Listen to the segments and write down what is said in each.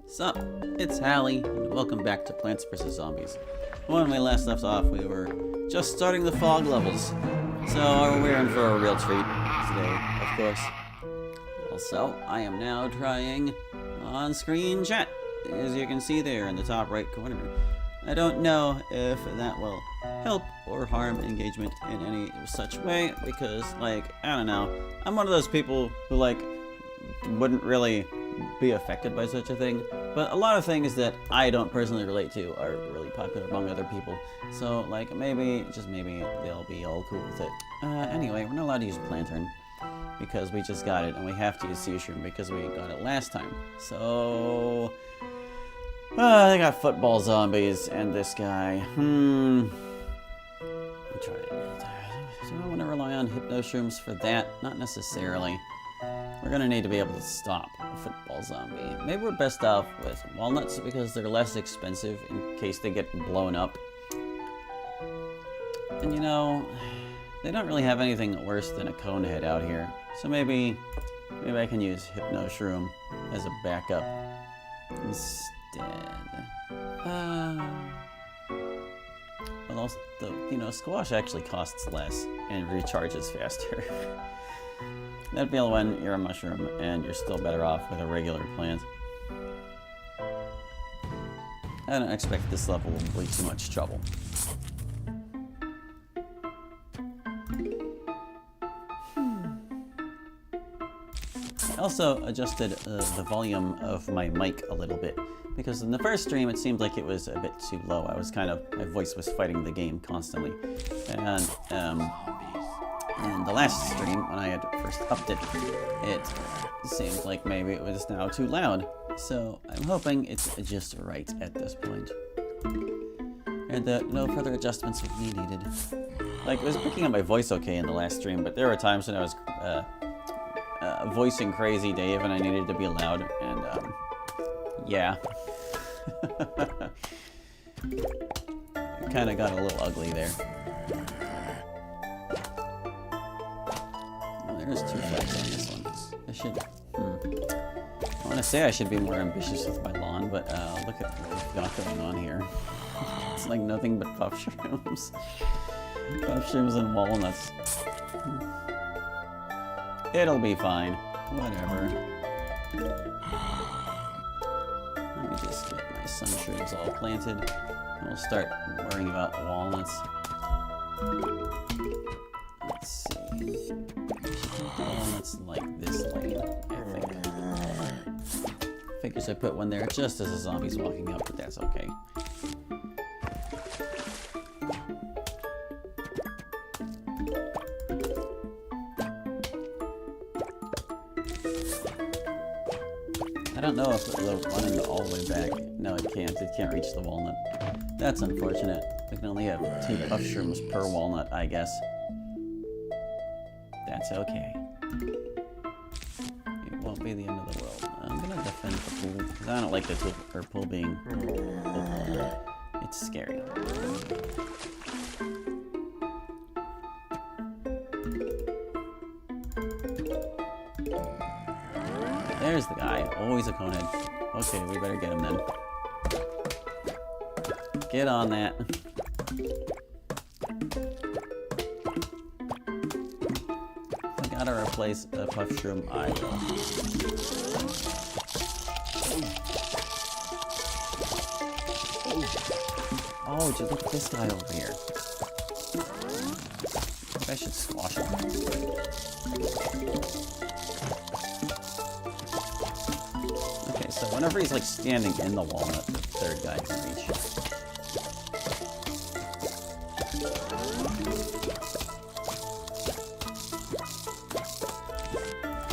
Sup, it's Hallie, and welcome back to Plants vs. Zombies. When we last left off, we were just starting the fog levels, so we're in for a real treat today, of course. Also, I am now trying on-screen chat, as you can see there in the top right corner. I don't know if that will help or harm engagement in any such way, because, I don't know, I'm one of those people who, wouldn't really be affected by such a thing, but a lot of things that I don't personally relate to are really popular among other people, so maybe, just maybe, they'll be all cool with it. Anyway, we're not allowed to use Plantern because we just got it, and we have to use Sea Shroom because we got it last time. So they got football zombies and this guy. I'm trying. Do I want to rely on Hypno Shrooms for that? Not necessarily. We're gonna need to be able to stop a football zombie. Maybe we're best off with walnuts because they're less expensive in case they get blown up. And you know, they don't really have anything worse than a cone head out here. So maybe I can use Hypno Shroom as a backup instead. Well, also, squash actually costs less and recharges faster. That'd be when you're a mushroom and you're still better off with a regular plant. I don't expect this level will be too much trouble. I also adjusted the volume of my mic a little bit, because in the first stream it seemed like it was a bit too low. My voice was fighting the game constantly. And in the last stream, when I had first upped it, it seemed like maybe it was now too loud. So I'm hoping it's just right at this point. And that no further adjustments will be needed. It was picking up my voice okay in the last stream, but there were times when I was voicing Crazy Dave and I needed to be loud, and yeah. It kind of got a little ugly there. There's 2 flags on this one. I want to say I should be more ambitious with my lawn, but look at what we've got going on here. It's like nothing but puff shrooms. Puff shrooms and walnuts. It'll be fine. Whatever. Let me just get my sun shrooms all planted, and we'll start worrying about walnuts. Let's see. Walnuts like this lane, I think. Figures I put one there just as the zombie's walking up, but that's okay. I don't know if it'll run all the way back. No, it can't. It can't reach the walnut. That's unfortunate. We can only have 2 puff shrooms per walnut, I guess. That's okay. It won't be the end of the world. I'm gonna defend the pool, because I don't like the pool being open. It's scary. There's the guy. Always a conehead. Okay, we better get him then. Get on that. If I gotta replace a puff shroom, I will. Oh, just look at this guy over here. I should squash him. Okay, so whenever he's standing in the walnut, the third guy can reach it.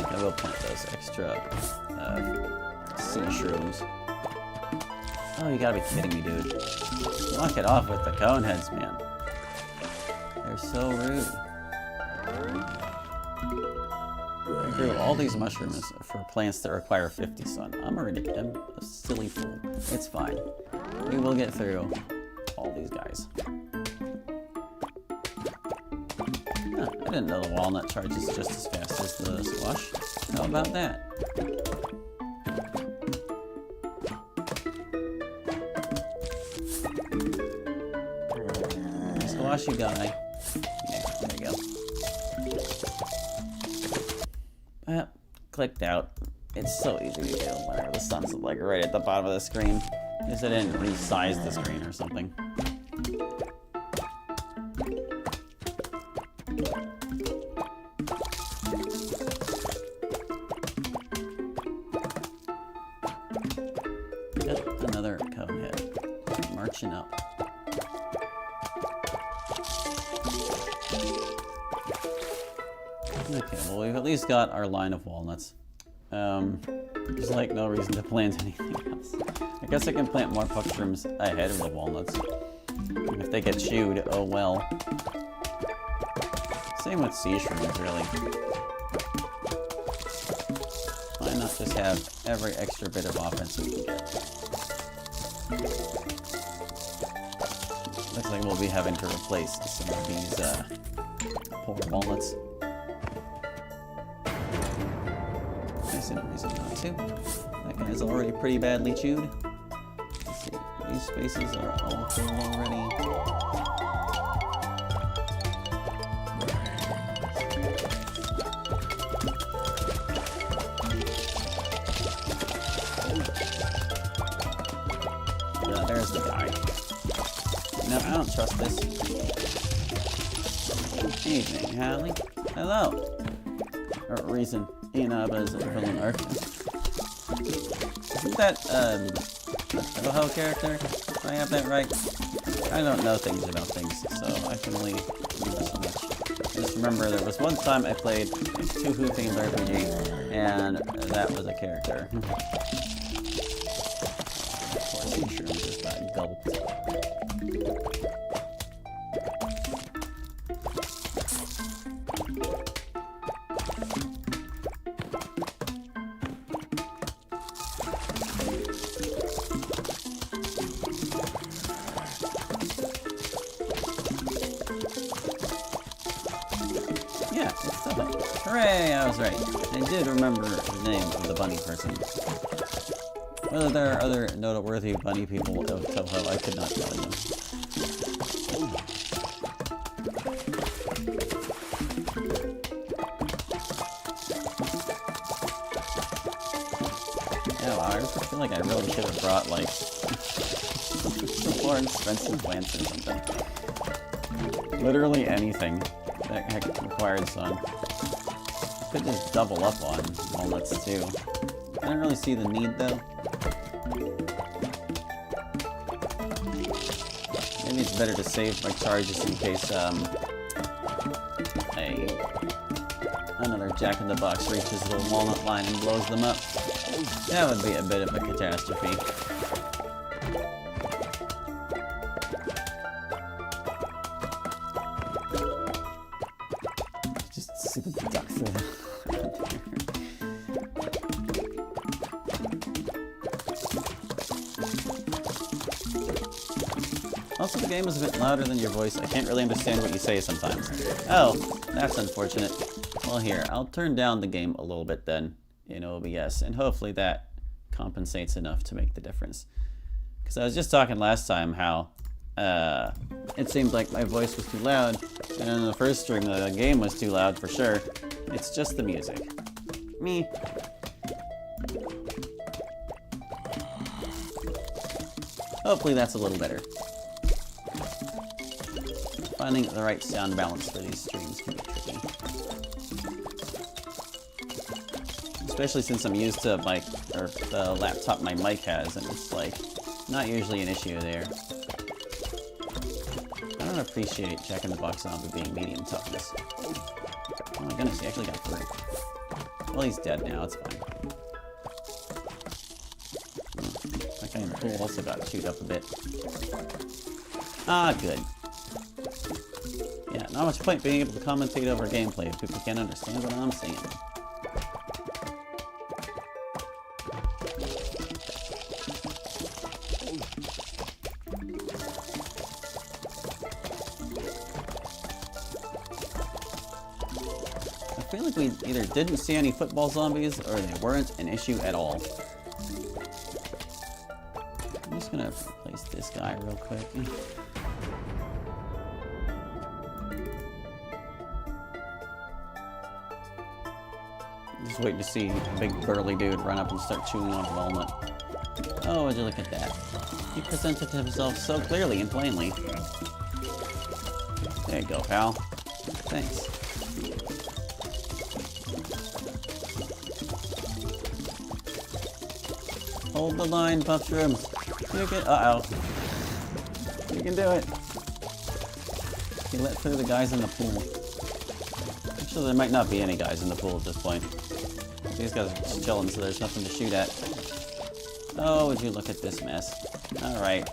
I will plant those extra sea shrooms. Oh, you gotta be kidding me, dude. Knock it off with the cone heads, man. They're so rude. I grew all these mushrooms for plants that require 50 sun. I'm a silly fool. It's fine. We will get through all these guys. Huh, I didn't know the walnut charges just as fast as the squash. How about that? Squash you guy. Yeah, there you go. Clicked out. It's so easy to do whenever the sun's like right at the bottom of the screen. I guess I didn't resize the screen or something. Yep, another cone head. Marching up. Okay, well we've at least got our line of walnuts. There's like no reason to plant anything else. I guess I can plant more mushrooms ahead of the walnuts. And if they get chewed, oh well. Same with sea shrooms, really. Why not just have every extra bit of offense we can get? Looks like we'll be having to replace some of these poor walnuts. There's no reason not to. That guy is already pretty badly chewed. Let's see, these spaces are all filled already. There's the guy. No, I don't trust this. Evening, Hallie. Hello. Or reason. Inaba's villain arc. Isn't that, a Toho character? Do I have that right? I don't know things about things, so I can only remember so much. I just remember there was one time I played a Toho themed RPG, and that was a character. Of course, I'm sure we just got gulped. Yeah, it's Toho. Hooray, I was right. I did remember the name of the bunny person. Whether there are other noteworthy bunny people of Toho, I could not tell you. Yeah, wow, I feel like I really should have brought, like, some more expensive plants or something. Literally anything that required sun. Could just double up on walnuts too. I don't really see the need though. Maybe it's better to save my charges in case another Jack-in-the-Box reaches the walnut line and blows them up. That would be a bit of a catastrophe. See the duck through there. Also, the game is a bit louder than your voice. I can't really understand what you say sometimes. Oh, that's unfortunate. Well, here, I'll turn down the game a little bit then in OBS, and hopefully that compensates enough to make the difference. Because I was just talking last time how it seemed like my voice was too loud, and in the first stream the game was too loud for sure. It's just the music. Me. Hopefully that's a little better. Finding the right sound balance for these streams can be tricky. Especially since I'm used to the laptop my mic has, and it's like not usually an issue there. I don't appreciate Jack-in-the-Box Zombie being medium toughness. Oh my goodness, he actually got through. Well, he's dead now, it's fine. That guy in the pool also got chewed up a bit. Ah, good. Yeah, not much point being able to commentate over gameplay if people can't understand what I'm saying. I feel like we either didn't see any football zombies or they weren't an issue at all. I'm just gonna replace this guy real quick. Just waiting to see a big burly dude run up and start chewing on a walnut. Oh, would you look at that? He presented himself so clearly and plainly. There you go, pal. Thanks. Hold the line, Puffshrooms. You can. Uh-oh. You can do it. You let through the guys in the pool. Actually, there might not be any guys in the pool at this point. These guys are just chilling, so there's nothing to shoot at. Oh, would you look at this mess. Alright.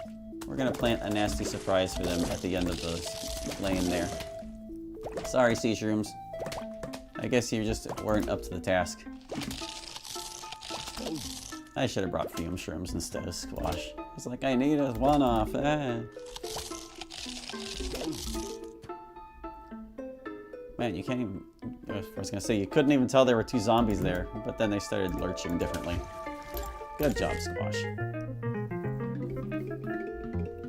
We're gonna plant a nasty surprise for them at the end of the lane there. Sorry, sea shrooms. I guess you just weren't up to the task. I should have brought fume shrooms instead of squash. It's like, I need a one-off. Ah. Man, you can't even... I was gonna say, you couldn't even tell there were two zombies there, but then they started lurching differently. Good job, Squash.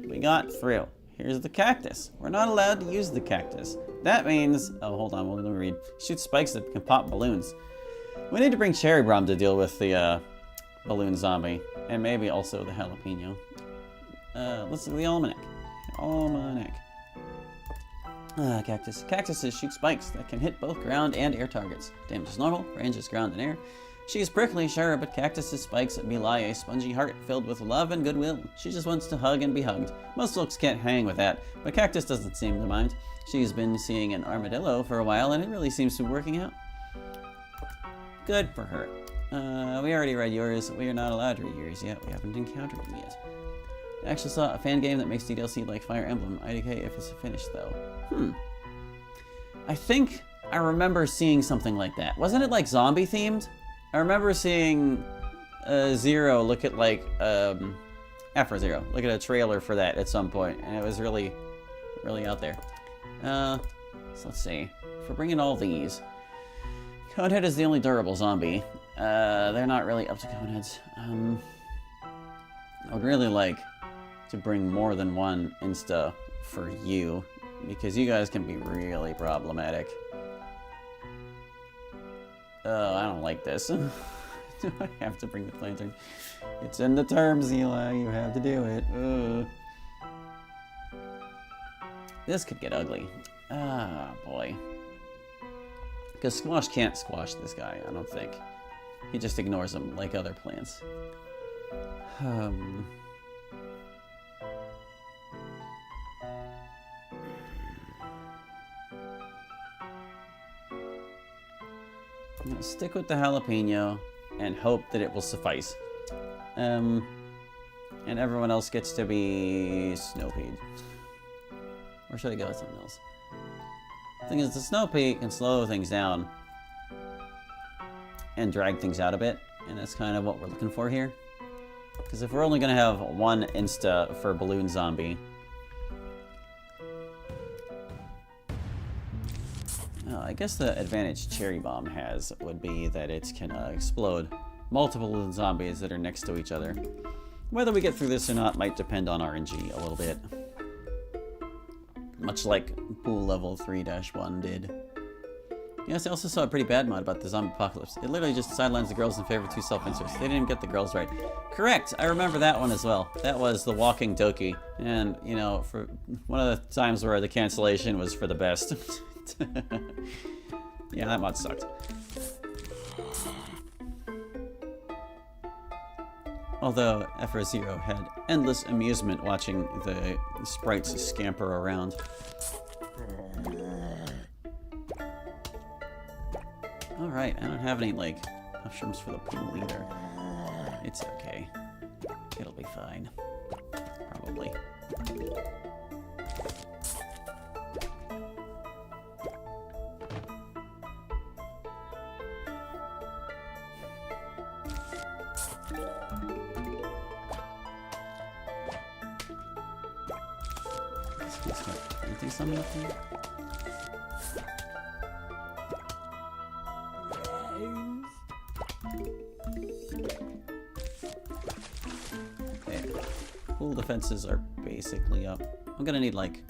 We got through. Here's the cactus. We're not allowed to use the cactus. That means... Oh, hold on, let me read. Shoot spikes that can pop balloons. We need to bring Cherry Bomb to deal with the balloon zombie. And maybe also the jalapeno. Let's look at the almanac. Almanac. Cactus. Cactuses shoot spikes that can hit both ground and air targets. Damage is normal, range is ground and air. She is prickly, sure, but Cactus's spikes belie a spongy heart filled with love and goodwill. She just wants to hug and be hugged. Most folks can't hang with that, but Cactus doesn't seem to mind. She's been seeing an armadillo for a while, and it really seems to be working out. Good for her. We already read yours. We are not allowed to read yours yet. We haven't encountered them yet. I actually saw a fan game that makes DLC like Fire Emblem. IDK if it's finished, though. I think I remember seeing something like that. Wasn't it like zombie themed? I remember seeing Zero look at like Afro Zero look at a trailer for that at some point, and it was really out there. So let's see. If we're bringing all these, Conehead is the only durable zombie. They're not really up to Coneheads. I would really like to bring more than one insta for you, because you guys can be really problematic. I don't like this. Do I have to bring the lantern? It's in the terms, Eli. You have to do it. Ugh. This could get ugly. Ah, boy. Because Squash can't squash this guy, I don't think. He just ignores him like other plants. I'm gonna stick with the jalapeno and hope that it will suffice. And everyone else gets to be snow peed. Or should I go with something else? The thing is, the snow pea can slow things down and drag things out a bit, and that's kind of what we're looking for here. Because if we're only gonna have one insta for Balloon Zombie, I guess the advantage Cherry Bomb has would be that it can explode multiple zombies that are next to each other. Whether we get through this or not might depend on RNG a little bit. Much like Pool Level 3-1 did. Yes, I also saw a pretty bad mod about the zombie apocalypse. It literally just sidelines the girls in favor of two self-inserts. They didn't even get the girls right. Correct! I remember that one as well. That was the Walking Doki. And, you know, for one of the times where the cancellation was for the best. Yeah, that mod sucked. Although F-Zero had endless amusement watching the sprites scamper around. Alright, I don't have any, like, mushrooms for the pool either. It's okay. It'll be fine. Probably. Let's start planting some up here. Pool defenses are basically up. I'm gonna need like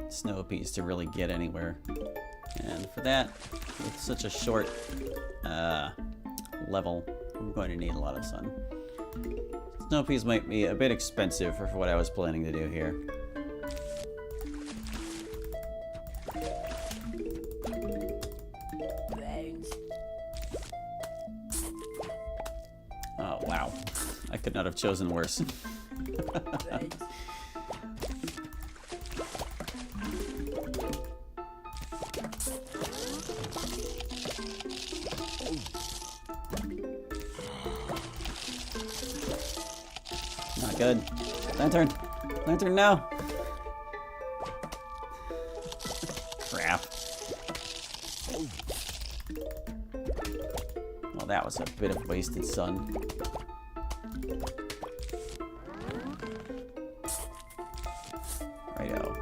snow peas to really get anywhere. And for that, with such a short level, I'm going to need a lot of sun. Snow peas might be a bit expensive for what I was planning to do here. Oh, wow. I could not have chosen worse. Not good. Lantern! Lantern, no! Crap. Well, that was a bit of wasted sun. Righto.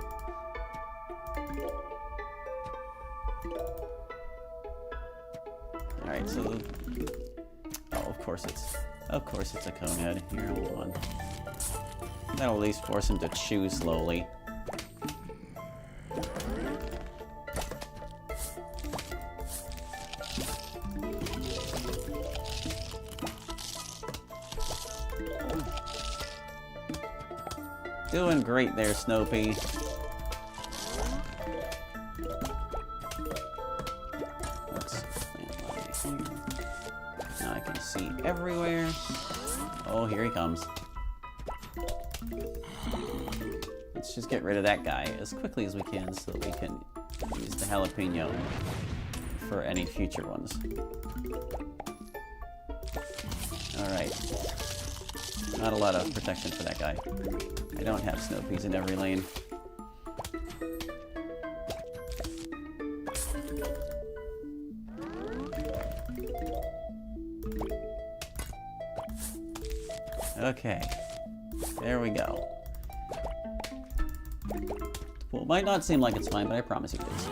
Alright, so the... Oh, of course it's a cone head. Here, hold on. That'll at least force him to chew slowly. Doing great there, Snowpea. Let's plant right here. Now I can see everywhere. Oh, here he comes. Let's just get rid of that guy as quickly as we can so that we can use the jalapeno for any future ones. Alright. Not a lot of protection for that guy. I don't have snow peas in every lane. Okay. There we go. Well, it might not seem like it's fine, but I promise you it is.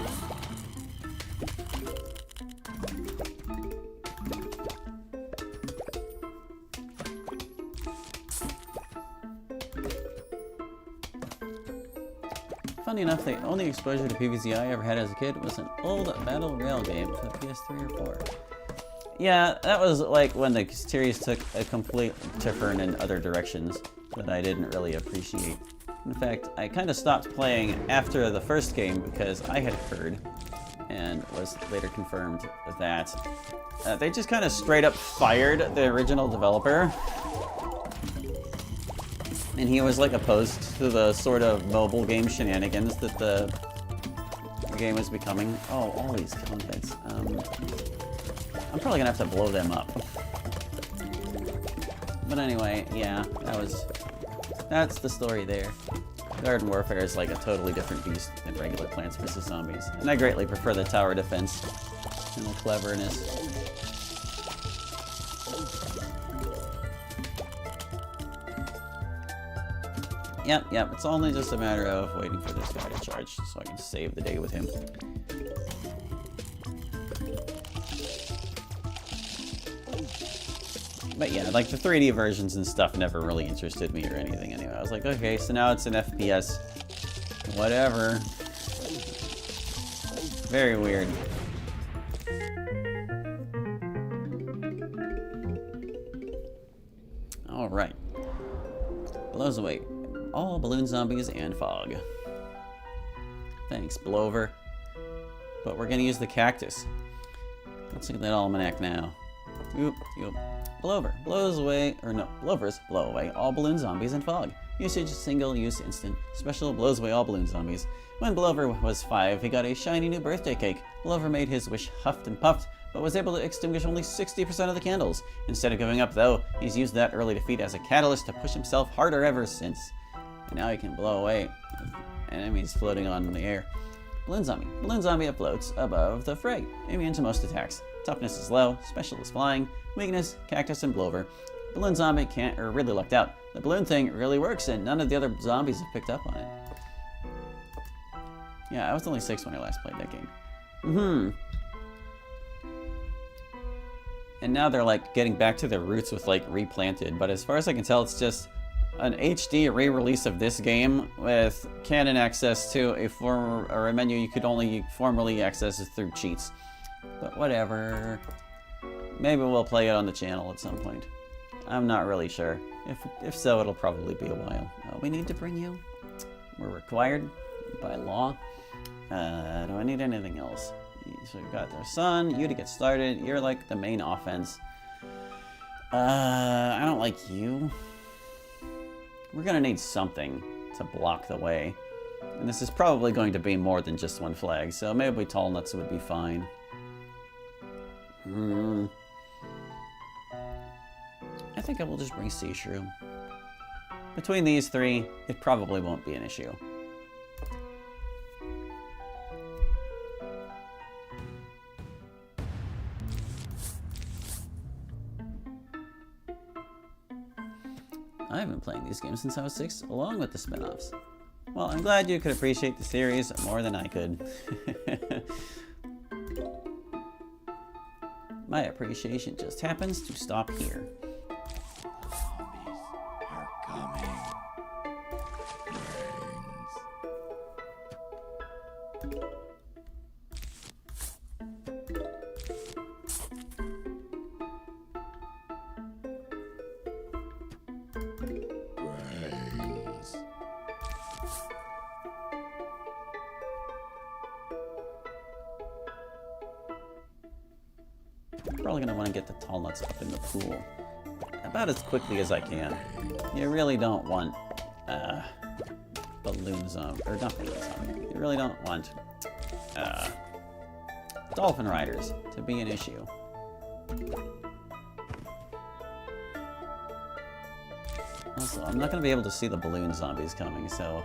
Funny enough, the only exposure to PvZ I ever had as a kid was an old Battle Royale game for PS3 or 4. Yeah, that was like when the series took a complete turn in other directions that I didn't really appreciate. In fact, I kind of stopped playing after the first game because I had heard, and was later confirmed, that they just kind of straight up fired the original developer. And he was like opposed to the sort of mobile game shenanigans that the game was becoming. Oh, all these cone heads. I'm probably gonna have to blow them up. But anyway, yeah, that's the story there. Garden Warfare is like a totally different beast than regular Plants vs. Zombies. And I greatly prefer the tower defense and the cleverness. Yep, it's only just a matter of waiting for this guy to charge so I can save the day with him. But yeah, like the 3D versions and stuff never really interested me or anything anyway. I was like, okay, so now it's an FPS. Whatever. Very weird. Alright. Blows away all balloon zombies and fog. Thanks, Blover. But we're gonna use the cactus. Let's look at that almanac now. Oop. Blover blows away, or no, Blovers blow away all balloon zombies and fog. Usage single use instant. Special blows away all balloon zombies. When Blover was 5, he got a shiny new birthday cake. Blover made his wish huffed and puffed, but was able to extinguish only 60% of the candles. Instead of giving up though, he's used that early defeat as a catalyst to push himself harder ever since. And now he can blow away enemies floating on in the air. Balloon Zombie. Balloon Zombie floats above the fray, immune to most attacks. Toughness is low, special is flying, weakness, cactus, and blover. Balloon Zombie really lucked out. The balloon thing really works and none of the other zombies have picked up on it. Yeah, I was only 6 when I last played that game. And now they're like getting back to their roots with like replanted, but as far as I can tell, it's just an HD re-release of this game with canon access to a menu you could only formerly access through cheats. But whatever. Maybe we'll play it on the channel at some point. I'm not really sure. If so, it'll probably be a while. We need to bring you. We're required by law. Do I need anything else? So we've got their son, you to get started. You're like the main offense. I don't like you. We're gonna need something to block the way. And this is probably going to be more than just one flag, so maybe tall nuts would be fine. I think I will just bring Sea Shrew. Between these three, it probably won't be an issue. I've been playing these games since I was 6, along with the spin-offs. Well, I'm glad you could appreciate the series more than I could. My appreciation just happens to stop here. Zombies are coming. Brains. Probably gonna want to get the tall nuts up in the pool about as quickly as I can. You really don't want balloon zombie, or not balloon zombie. You really don't want dolphin riders to be an issue. Also, I'm not gonna be able to see the balloon zombies coming, so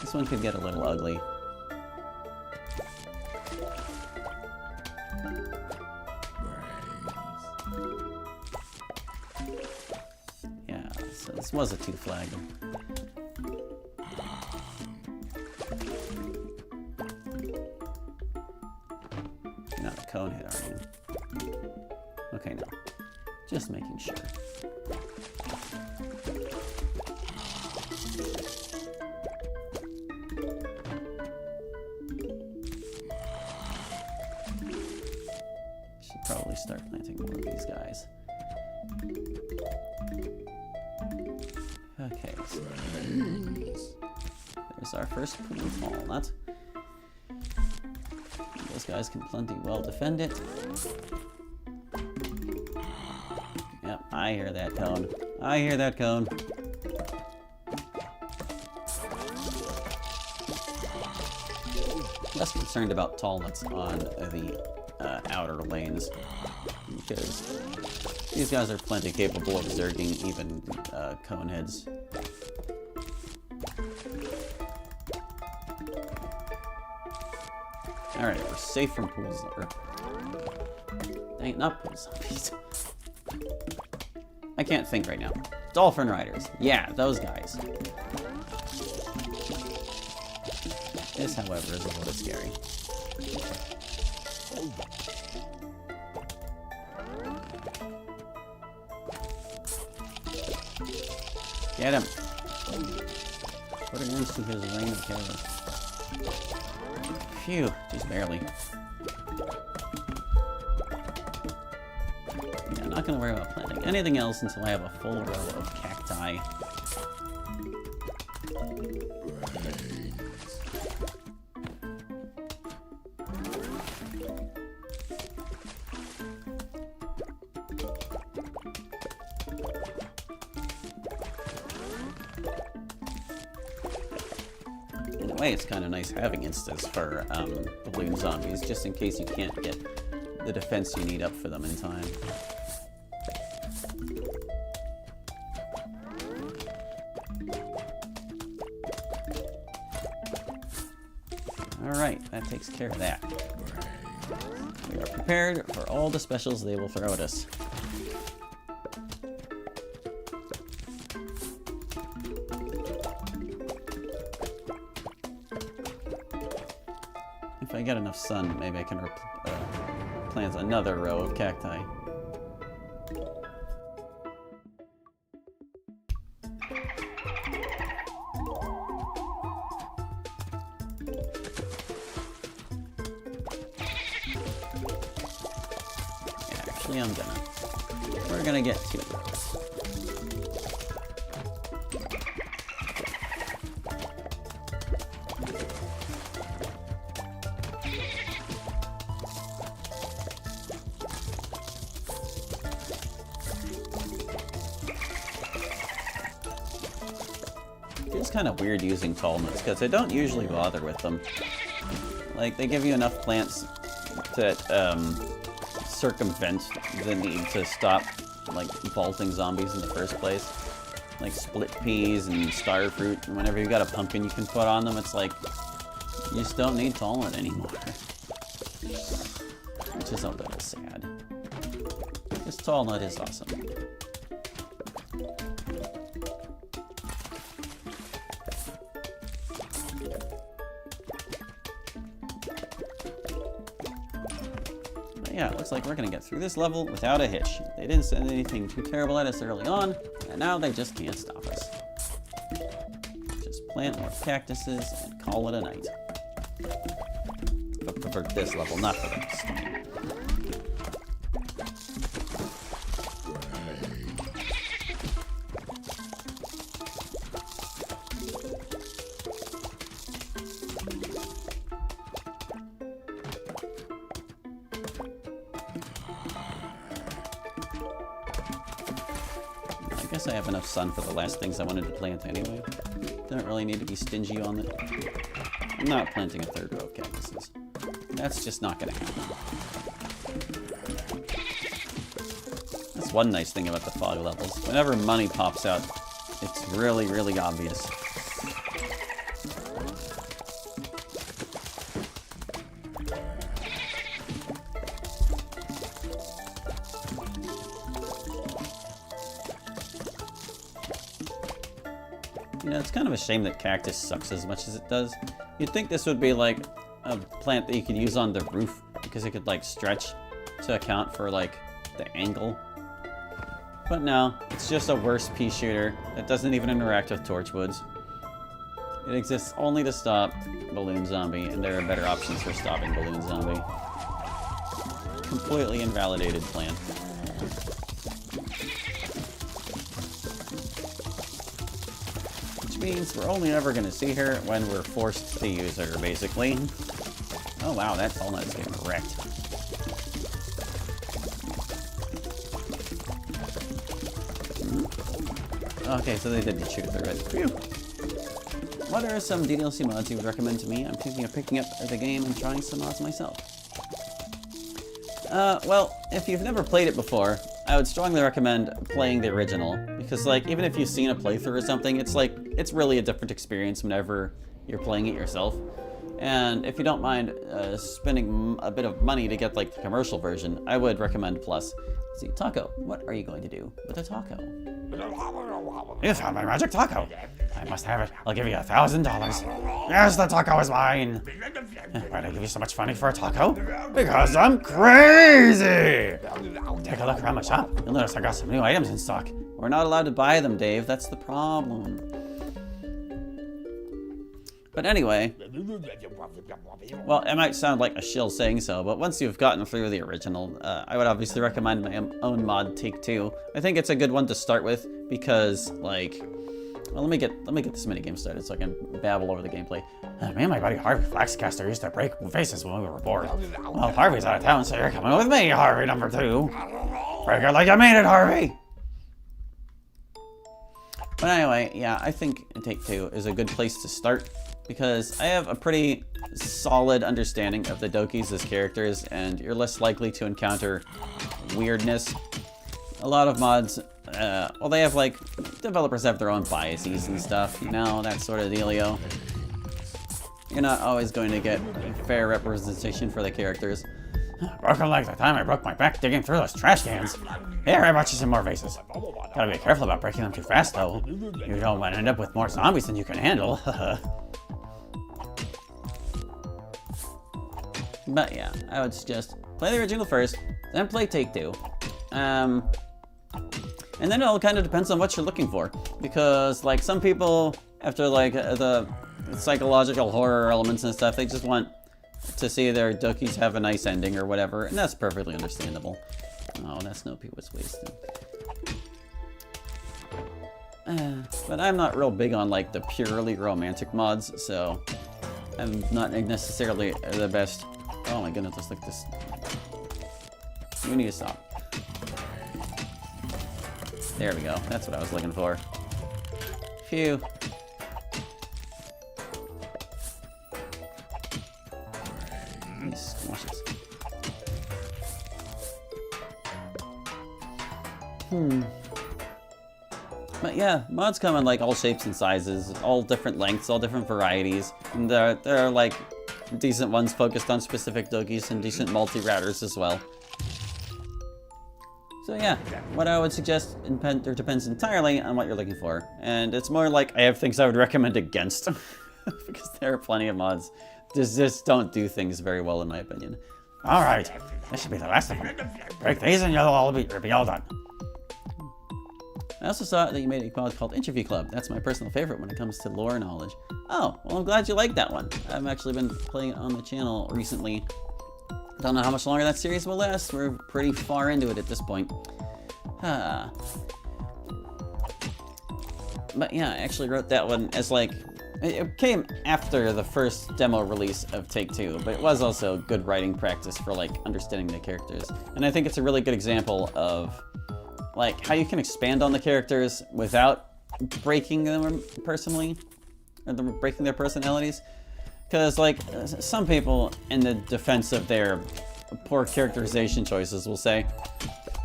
this one could get a little ugly. So this was a 2-flag. You're not a cone hit, are you? Okay, no. Just making sure. Should probably start planting more of these guys. Okay, so there's our first pool tall nut. Those guys can plenty well defend it. Yep, I hear that cone. I hear that cone. Less concerned about tall nuts on the outer lanes, because these guys are plenty capable of zerging even cone heads. Alright, we're safe from pools. Dang, not pool zombies. I can't think right now. Dolphin riders. Yeah, those guys. This, however, is a little scary. Get him! Put him into his reign of terror. Phew, just barely. Yeah, I'm not gonna worry about planting anything else until I have a full row of cacti. In a way, it's kind of nice having instas for balloon zombies, just in case you can't get the defense you need up for them in time. Alright, that takes care of that. We are prepared for all the specials they will throw at us. If I get enough sun, maybe I can plant another row of cacti. Actually, we're gonna get 2. It's kind of weird using tallness because I don't usually bother with them. Like, they give you enough plants that circumvent the need to stop like vaulting zombies in the first place. Like split peas and star fruit, and whenever you got a pumpkin you can put on them, it's like you just don't need tallness anymore. Which is a little sad. This tall nut is awesome. Yeah, it looks like we're gonna get through this level without a hitch. They didn't send anything too terrible at us early on, and now they just can't stop us. Just plant more cactuses and call it a night. But for this level, not for the next one. I guess I have enough sun for the last things I wanted to plant anyway. Don't really need to be stingy on it. I'm not planting a 3rd row of cactuses. That's just not gonna happen. That's one nice thing about the fog levels. Whenever money pops out, it's really, really obvious. You know, it's kind of a shame that cactus sucks as much as it does. You'd think this would be like a plant that you could use on the roof because it could like stretch to account for like the angle. But no, it's just a worse pea shooter that doesn't even interact with torchwoods. It exists only to stop balloon zombie, and there are better options for stopping balloon zombie. Completely invalidated plant. Which means we're only ever going to see her when we're forced to use her, basically. Oh wow, that tall nut is getting wrecked. Okay, so they didn't shoot through it. Phew. What are some DLC mods you would recommend to me? I'm thinking of picking up the game and trying some mods myself. Well, if you've never played it before, I would strongly recommend playing the original, because like, even if you've seen a playthrough or something, it's really a different experience whenever you're playing it yourself. And if you don't mind spending a bit of money to get like the commercial version, I would recommend Plus. See, Taco, what are you going to do with a taco? You found my magic taco. I must have it. I'll give you $1,000. Yes, the taco is mine. Why'd I give you so much money for a taco? Because I'm crazy. Take a look around my shop. You'll notice I got some new items in stock. We're not allowed to buy them, Dave. That's the problem. But anyway, well, it might sound like a shill saying so, but once you've gotten through the original, I would obviously recommend my own mod, Take-Two. I think it's a good one to start with because, like, well, let me get this minigame started so I can babble over the gameplay. Me and my buddy Harvey Flaxcaster used to break faces when we were bored. Well, Harvey's out of town, so you're coming with me, Harvey number 2. Break it like you made it, Harvey. But anyway, yeah, I think Take-Two is a good place to start, because I have a pretty solid understanding of the Dokis as characters, and you're less likely to encounter weirdness. A lot of mods, well, they have, like, developers have their own biases and stuff, you know, that sort of dealio. You're not always going to get fair representation for the characters. Broken like the time I broke my back digging through those trash cans. Here, I brought you some more vases. Gotta be careful about breaking them too fast, though. You don't want to end up with more zombies than you can handle. But yeah, I would suggest play the original first, then play Take-Two. And then it all kind of depends on what you're looking for. Because, like, some people, after, like, the psychological horror elements and stuff, they just want to see their Dokis have a nice ending or whatever, and that's perfectly understandable. Oh, that Snoopy was wasted. But I'm not real big on like the purely romantic mods, so I'm not necessarily the best. Oh my goodness, let's look at this. We need to stop. There we go. That's what I was looking for. Phew. These squashes. But yeah, mods come in like all shapes and sizes, all different lengths, all different varieties. And there are like decent ones focused on specific doggies and decent multi-routers as well. So yeah, what I would suggest depends entirely on what you're looking for. And it's more like I have things I would recommend against. Because there are plenty of mods that just don't do things very well in my opinion. Alright, this should be the last of them. Break these and you'll be all done. I also saw that you made a mod called Interview Club. That's my personal favorite when it comes to lore knowledge. Oh, well I'm glad you like that one. I've actually been playing it on the channel recently. Don't know how much longer that series will last. We're pretty far into it at this point. But yeah, I actually wrote that one as like... It came after the first demo release of Take-Two, but it was also good writing practice for like understanding the characters. And I think it's a really good example of like how you can expand on the characters without breaking them personally, or breaking their personalities. Because like some people in the defense of their poor characterization choices will say,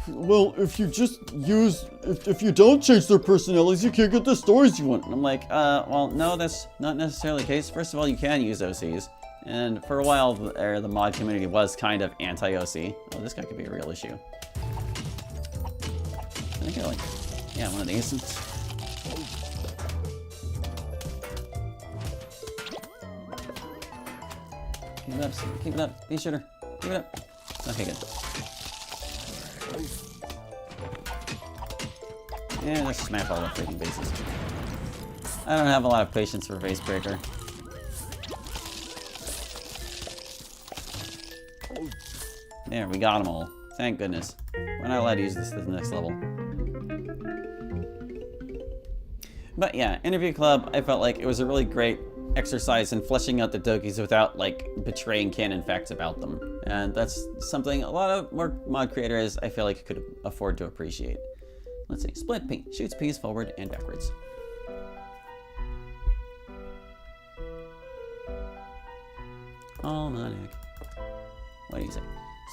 well, if you don't change their personalities, you can't get the stories you want. And I'm like, well, no, that's not necessarily the case. First of all, you can use OCs. And for a while there, the mod community was kind of anti-OC. Oh, this guy could be a real issue. I think I like, yeah, one of these. Keep it up, keep it up, be shooter. Keep it up. Okay, good. Yeah, let's smack all the freaking bases. I don't have a lot of patience for Vase Breaker. There, we got them all. Thank goodness. We're not allowed to use this at the next level. But yeah, Interview Club, I felt like it was a really great exercise in fleshing out the Dokis without like betraying canon facts about them. And that's something a lot of more mod creators I feel like could afford to appreciate. Let's see, Split P, shoots P's forward and backwards. Almanac. What do you say?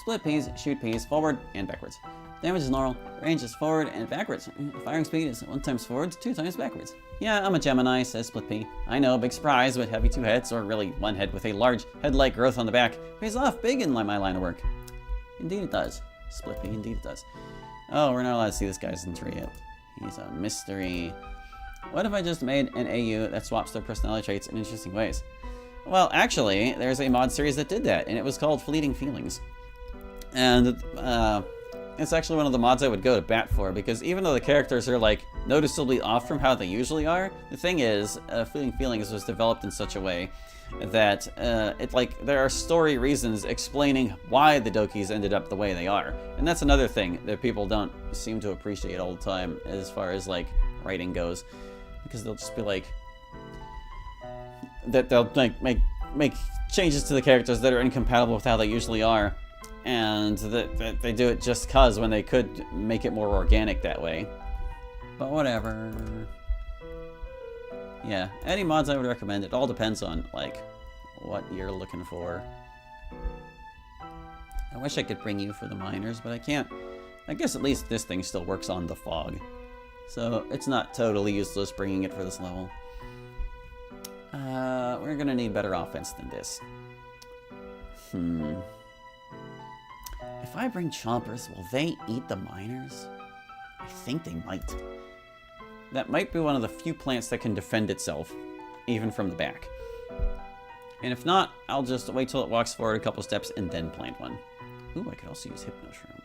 Split P's, shoot P's forward and backwards. Damage is normal, range is forward and backwards. Firing speed is 1 times forwards, 2 times backwards. Yeah, I'm a Gemini, says Split P. I know, big surprise, but having 2 heads, or really 1 head with a large head-like growth on the back, pays off big in my line of work. Indeed it does. Split P, indeed it does. Oh, we're not allowed to see this guy's intro yet. He's a mystery. What if I just made an AU that swaps their personality traits in interesting ways? Well, actually, there's a mod series that did that, and it was called Fleeting Feelings. And, it's actually one of the mods I would go to bat for, because even though the characters are, like, noticeably off from how they usually are, the thing is, Fleeting Feelings was developed in such a way that, there are story reasons explaining why the Dokis ended up the way they are. And that's another thing that people don't seem to appreciate all the time, as far as, like, writing goes. Because they'll just be like... that they'll, like, make changes to the characters that are incompatible with how they usually are. And that they do it just cause when they could make it more organic that way. But whatever. Yeah, any mods I would recommend. It all depends on, like, what you're looking for. I wish I could bring you for the miners, but I can't. I guess at least this thing still works on the fog. So it's not totally useless bringing it for this level. We're gonna need better offense than this. If I bring chompers, will they eat the miners? I think they might. That might be one of the few plants that can defend itself, even from the back. And if not, I'll just wait till it walks forward a couple steps and then plant one. Ooh, I could also use Hypno Shroom.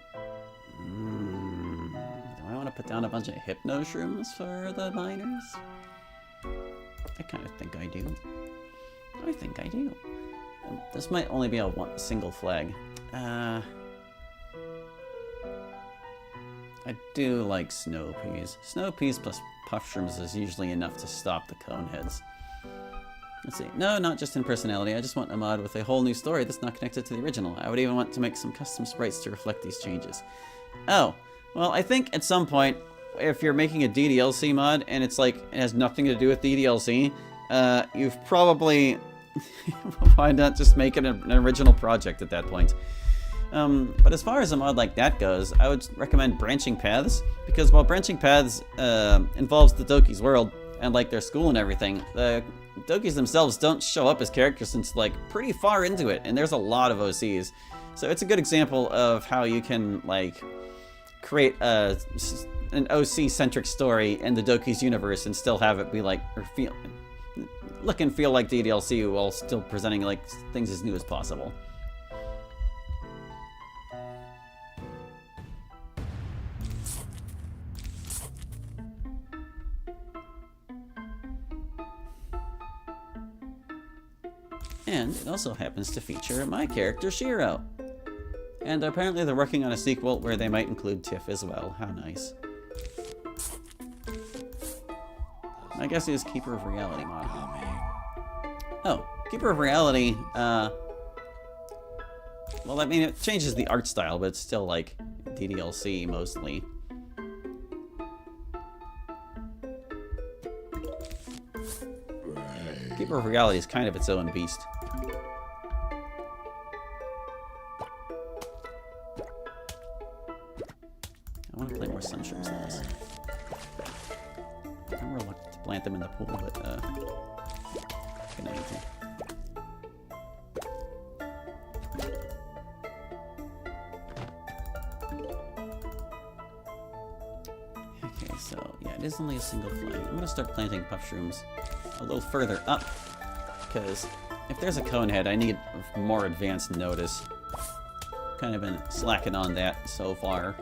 Do I want to put down a bunch of Hypno Shrooms for the miners? I kind of think I do. I think I do. This might only be a single flag. I do like snow peas. Snow peas plus mushrooms is usually enough to stop the cone heads. Let's see. No, not just in personality. I just want a mod with a whole new story that's not connected to the original. I would even want to make some custom sprites to reflect these changes. Oh, well, I think at some point, if you're making a DDLC mod and it's like, it has nothing to do with DDLC, you've probably... why not just make it an original project at that point? But as far as a mod like that goes, I would recommend Branching Paths, because while Branching Paths involves the Doki's world, and like their school and everything, the Dokis themselves don't show up as characters until like pretty far into it, and there's a lot of OCs. So it's a good example of how you can like create an OC-centric story in the Doki's universe and still have it be like, or look and feel like DDLC while still presenting like things as new as possible. And it also happens to feature my character, Shiro. And apparently they're working on a sequel where they might include Tiff as well. How nice. My guess is Keeper of Reality mod. Oh, Keeper of Reality, well, I mean, it changes the art style, but it's still like DDLC mostly. Keeper of Reality is kind of its own beast. I want to play more sunshrooms than this. I'm reluctant to plant them in the pool, but gonna need to. Okay, so yeah, it is only a single flag. I'm gonna start planting mushrooms a little further up, because if there's a cone head, I need more advanced notice. Kind of been slacking on that so far.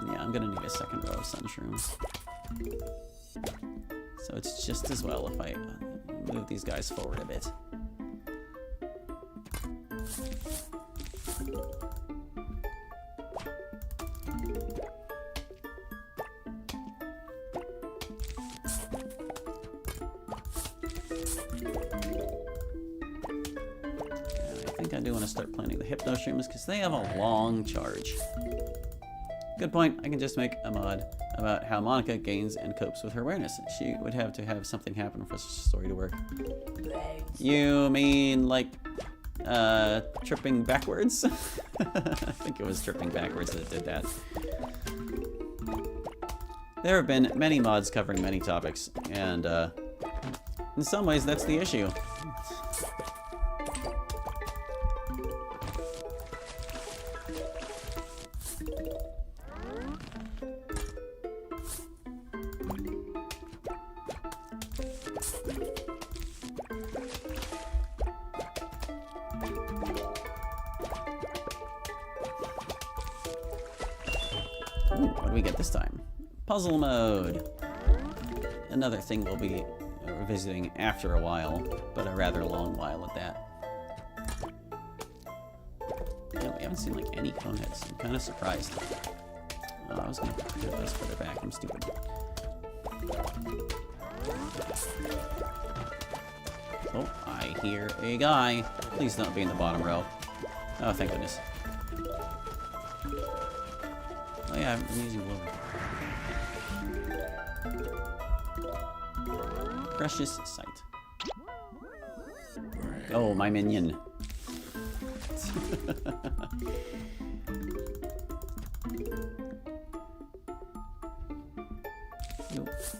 Yeah, I'm gonna need a second row of sunshrooms. So it's just as well if I move these guys forward a bit. I think I do want to start planting the hypno shrooms because they have a long charge. Good point. I can just make a mod about how Monica gains and copes with her awareness. She would have to have something happen for such a story to work. You mean like tripping backwards? I think it was tripping backwards that did that. There have been many mods covering many topics, and in some ways that's the issue. Ooh, what do we get this time? Puzzle mode. Another thing we'll be revisiting after a while, but a rather long while at that. Yeah, we haven't seen like any cone heads. I'm kind of surprised. Oh, I was gonna put those further back. I'm stupid. Oh, I hear a guy. Please don't be in the bottom row. Oh, thank goodness. Oh yeah, I'm using blue. Precious sight. Oh, my minion.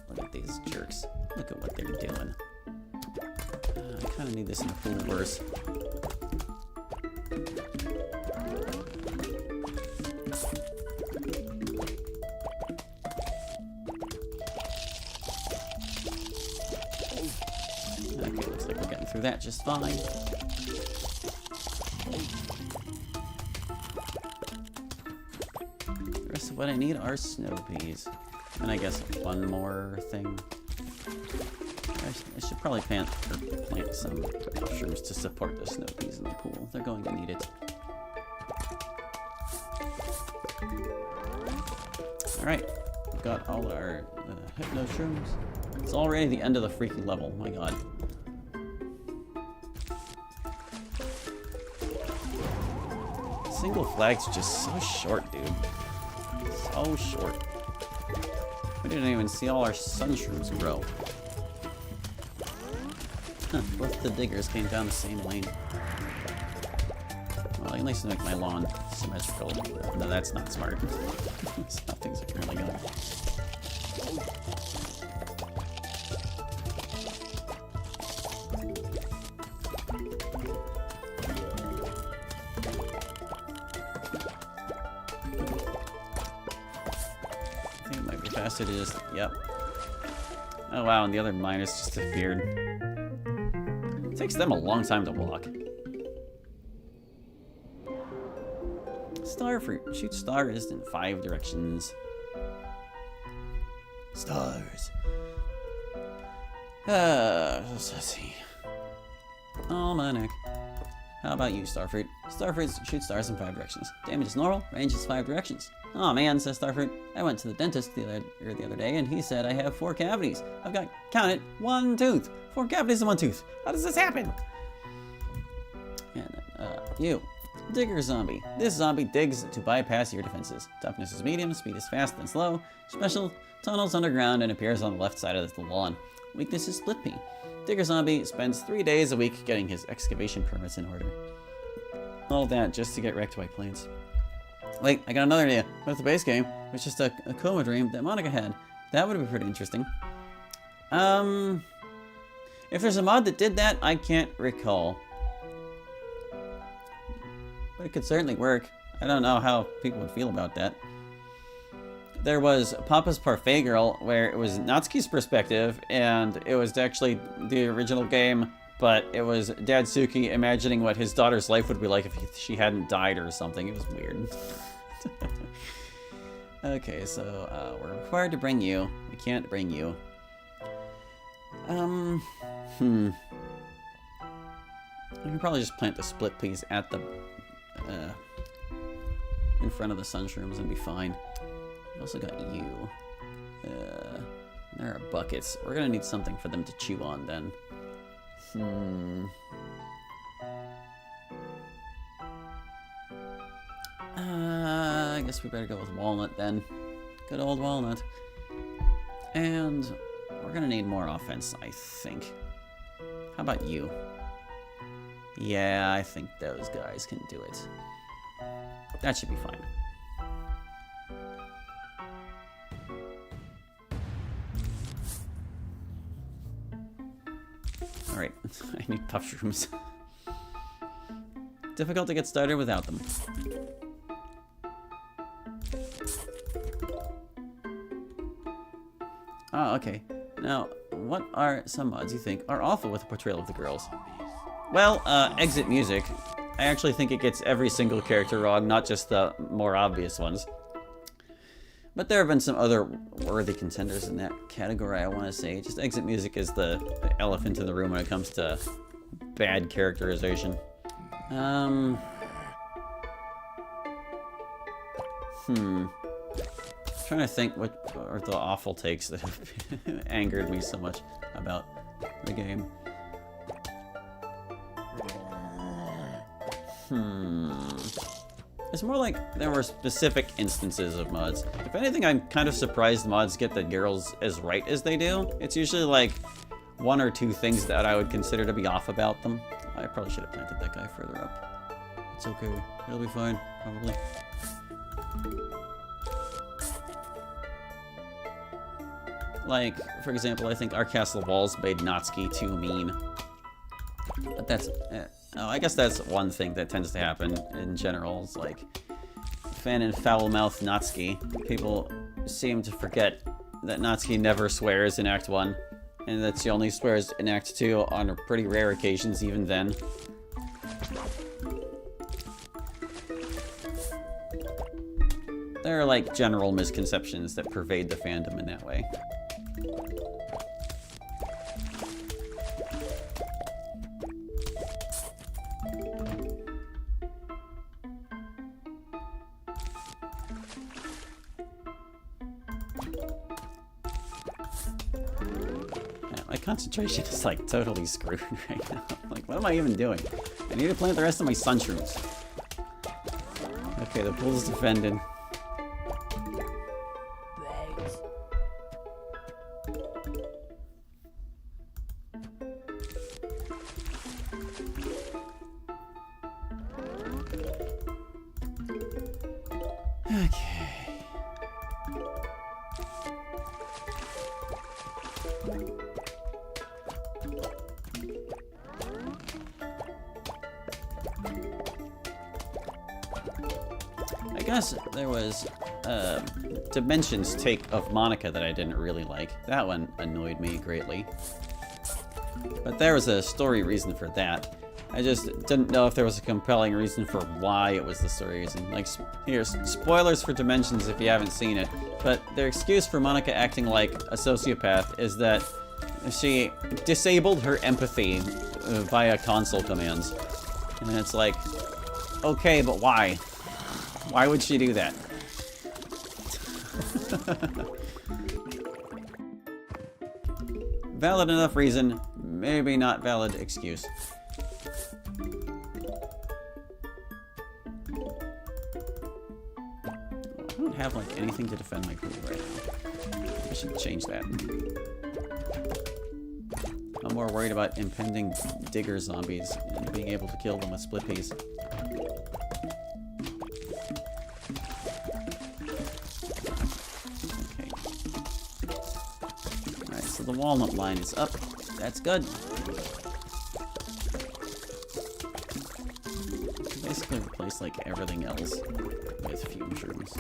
Look at these jerks. Look at what they're doing. I kind of need this in the pool verse. Okay, looks like we're getting through that just fine. The rest of what I need are snow peas. And I guess one more thing. I should probably plant some mushrooms to support the snow peas in the pool. They're going to need it. Alright, we've got all our hypno shrooms. It's already the end of the freaking level, my god. Single flag's just so short, dude. So short. We didn't even see all our sun shrooms grow. Huh, both the diggers came down the same lane. Well, at least make my lawn symmetrical. No, that's not smart. That's how things are currently going. I think it might be faster to just... Yep. Oh wow, and the other miners just disappeared. It takes them a long time to walk. Star fruit. Shoot stars in 5 directions. Stars. Let's see. Almanac. How about you, Starfruit? Starfruits shoot stars in 5 directions. Damage is normal, range is 5 directions. Aw man, says Starfruit. I went to the dentist the other day and he said I have 4 cavities. I've got, count it, 1 tooth. 4 cavities and 1 tooth. How does this happen? And you. Digger zombie. This zombie digs to bypass your defenses. Toughness is medium, speed is fast and slow. Special tunnels underground and appears on the left side of the lawn. Weakness is split pea. Digger zombie spends 3 days a week getting his excavation permits in order. All that just to get wrecked by planes. Wait, I got another idea. What if the base game was just a coma dream that Monica had? That would be pretty interesting. If there's a mod that did that, I can't recall. But it could certainly work. I don't know how people would feel about that. There was Papa's Parfait Girl, where it was Natsuki's perspective, and it was actually the original game, but it was Dadsuki imagining what his daughter's life would be like if she hadn't died or something. It was weird. Okay, so we're required to bring you. We can't bring you. I can probably just plant the split peas at the in front of the sunshrooms and be fine. We also got you. There are buckets. We're gonna need something for them to chew on then. I guess we better go with walnut then. Good old walnut. And we're gonna need more offense, I think. How about you? Yeah, I think those guys can do it. That should be fine. Alright, I need mushrooms. Difficult to get started without them. Ah, okay. Now, what are some mods you think are awful with the portrayal of the girls? Well, exit music. I actually think it gets every single character wrong, not just the more obvious ones. But there have been some other worthy contenders in that category, I want to say. Just exit music is the elephant in the room when it comes to bad characterization. Trying to think what are the awful takes that have angered me so much about the game. It's more like there were specific instances of mods. If anything, I'm kind of surprised mods get the girls as right as they do. It's usually like 1 or 2 things that I would consider to be off about them. I probably should have planted that guy further up. It's okay. It'll be fine, probably. Like, for example, I think our castle walls made Natsuki too mean. But that's... oh, I guess that's one thing that tends to happen in general. It's like, fan and foul-mouthed Natsuki. People seem to forget that Natsuki never swears in Act 1. And that she only swears in Act 2 on pretty rare occasions, even then. There are, like, general misconceptions that pervade the fandom in that way. concentration is like totally screwed right now. Like, what am I even doing? I need to plant the rest of my sunshrooms. Okay, the pool is defended. Okay. I guess there was Dimension's take of Monica that I didn't really like. That one annoyed me greatly. But there was a story reason for that. I just didn't know if there was a compelling reason for why it was the story reason. Like, here's spoilers for Dimensions if you haven't seen it. But their excuse for Monica acting like a sociopath is that she disabled her empathy via console commands. And it's like, okay, but why? Why would she do that? Valid enough reason, maybe not valid excuse. I don't have like anything to defend my pool right now. I should change that. I'm more worried about impending digger zombies and being able to kill them with split peas. Okay. Alright, so the walnut line is up. That's good. Basically replace like everything else with fume shrooms.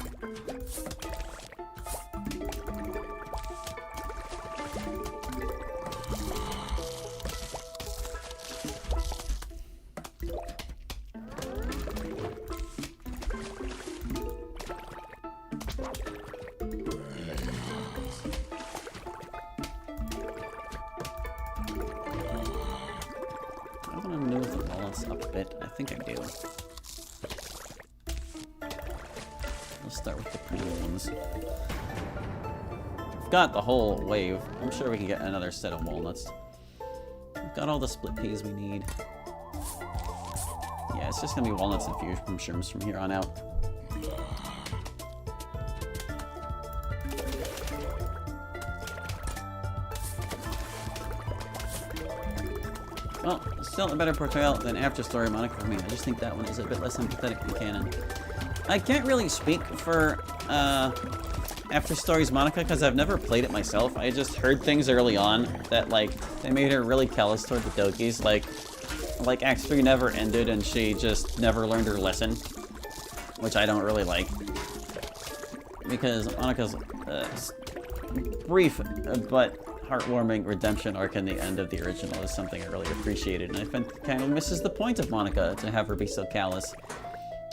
I want to move the walnuts up a bit. I think I do. Let's start with the pool ones. We've got the whole wave. I'm sure we can get another set of walnuts. We've got all the split peas we need. Yeah, it's just gonna be walnuts and fusion shrooms from here on out. Well, still a better portrayal than After Story Monica for me. I just think that one is a bit less empathetic than canon. I can't really speak for After Story's Monica because I've never played it myself. I just heard things early on that like they made her really callous toward the Dokis. Like Act 3 never ended and she just never learned her lesson, which I don't really like. Because Monica's brief but heartwarming redemption arc in the end of the original is something I really appreciated, and I think it kind of misses the point of Monica to have her be so callous.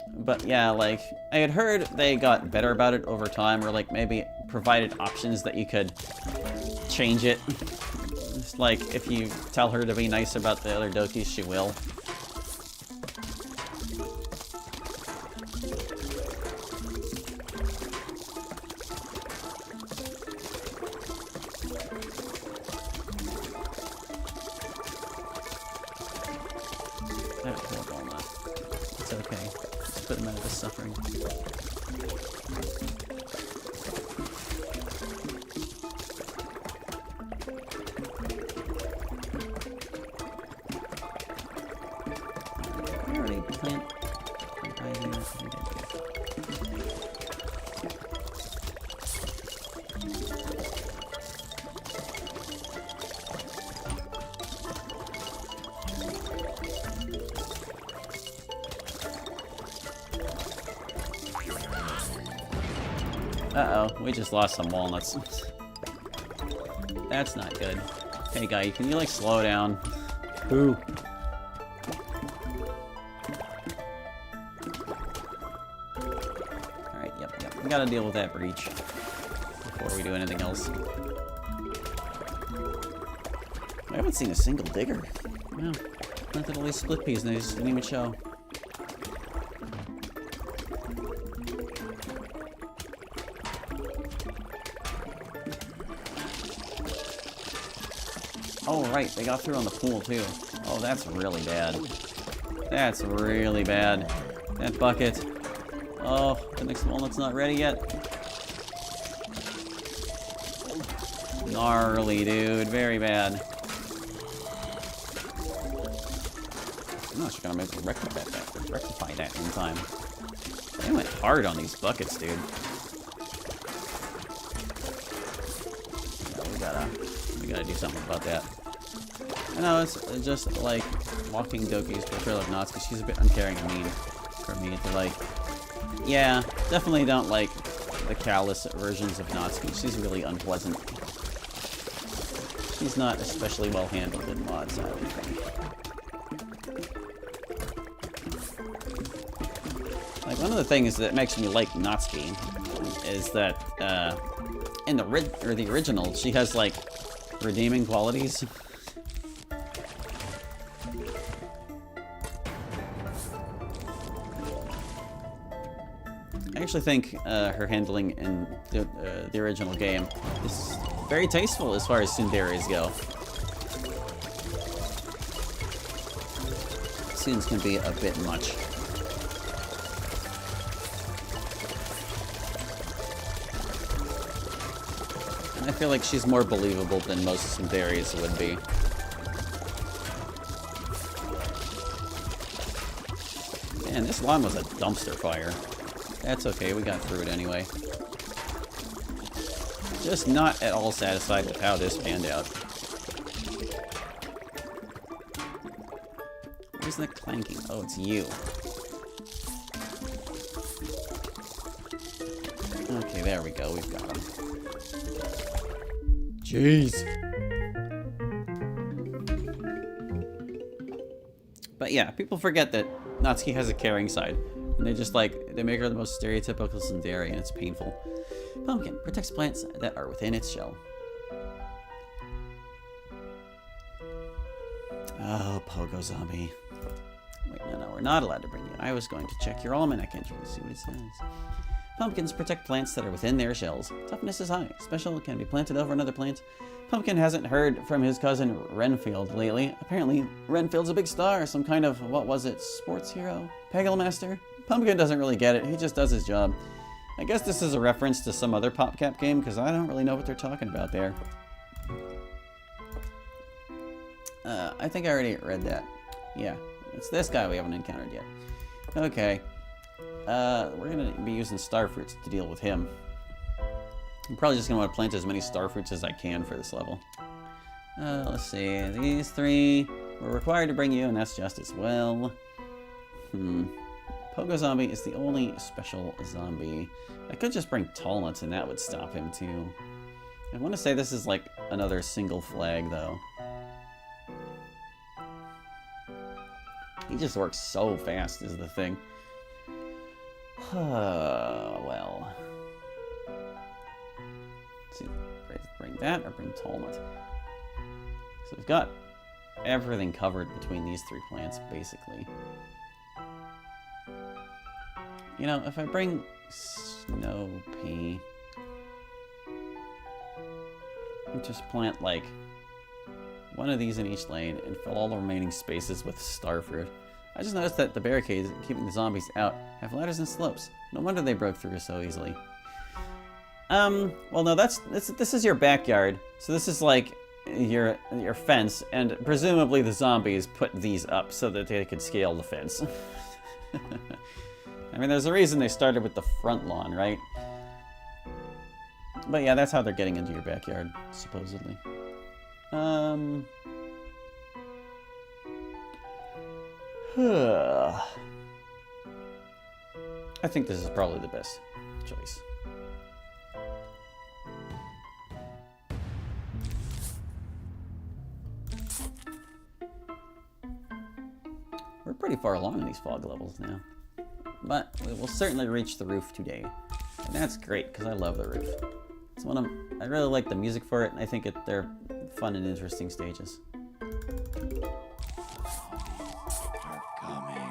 But yeah, like, I had heard they got better about it over time, or like maybe provided options that you could change it. It's like, if you tell her to be nice about the other Dokis, she will. It's okay. Let's put them out of the suffering. I already plant Uh-oh, we just lost some walnuts. That's not good. Hey guy, can you like slow down? Ooh. Alright, yep. We gotta deal with that breach before we do anything else. I haven't seen a single digger. Wow. Planted all these split peas and they just didn't even show. Oh, right, they got through on the pool, too. Oh, that's really bad. That's really bad. That bucket. Oh, the next walnut's not ready yet. Gnarly, dude. Very bad. I'm not sure gonna maybe rectify that in time. They went hard on these buckets, dude. Yeah, we gotta do something about that. I know it's just like walking Doki's portrayal of Natsuki. She's a bit uncaring and mean for me to like. Yeah, definitely don't like the callous versions of Natsuki. She's really unpleasant. She's not especially well handled in mods, I don't think. Like, one of the things that makes me like Natsuki is that in the original, she has like redeeming qualities. I actually think her handling in the original game is very tasteful as far as tsunderes go. Tsuns can be a bit much. And I feel like she's more believable than most tsunderes would be. Man, this lawn was a dumpster fire. That's okay, we got through it anyway. Just not at all satisfied with how this panned out. Where's the clanking? Oh, it's you. Okay, there we go, we've got him. Jeez. But yeah, people forget that Natsuki has a caring side. And they just like, they make her the most stereotypical tsundere, and it's painful. Pumpkin protects plants that are within its shell. Oh, Pogo Zombie. Wait, no, we're not allowed to bring you. I was going to check your almanac entry to see what it says. Pumpkins protect plants that are within their shells. Toughness is high. Special can be planted over another plant. Pumpkin hasn't heard from his cousin Renfield lately. Apparently, Renfield's a big star. Some kind of, what was it, sports hero? Peggle Master? Pumpkin doesn't really get it. He just does his job. I guess this is a reference to some other PopCap game, because I don't really know what they're talking about there. I think I already read that. Yeah, it's this guy we haven't encountered yet. Okay. We're going to be using starfruits to deal with him. I'm probably just going to want to plant as many starfruits as I can for this level. Let's see. These three were required to bring you, and that's just as well. Pogo Zombie is the only special zombie. I could just bring tall nuts and that would stop him too. I want to say this is like another single flag though. He just works so fast is the thing. Well. Let's see, bring that or bring tall nut. So we've got everything covered between these three plants basically. You know, if I bring Snow Pea, just plant like one of these in each lane and fill all the remaining spaces with starfruit. I just noticed that the barricades keeping the zombies out have ladders and slopes. No wonder they broke through so easily. Well, no, this is your backyard, so this is like your fence, and presumably the zombies put these up so that they could scale the fence. I mean, there's a reason they started with the front lawn, right? But yeah, that's how they're getting into your backyard, supposedly. I think this is probably the best choice. We're pretty far along in these fog levels now. But we will certainly reach the roof today. And that's great, because I love the roof. It's one of, I really like the music for it, and I think they're fun and interesting stages. Are coming.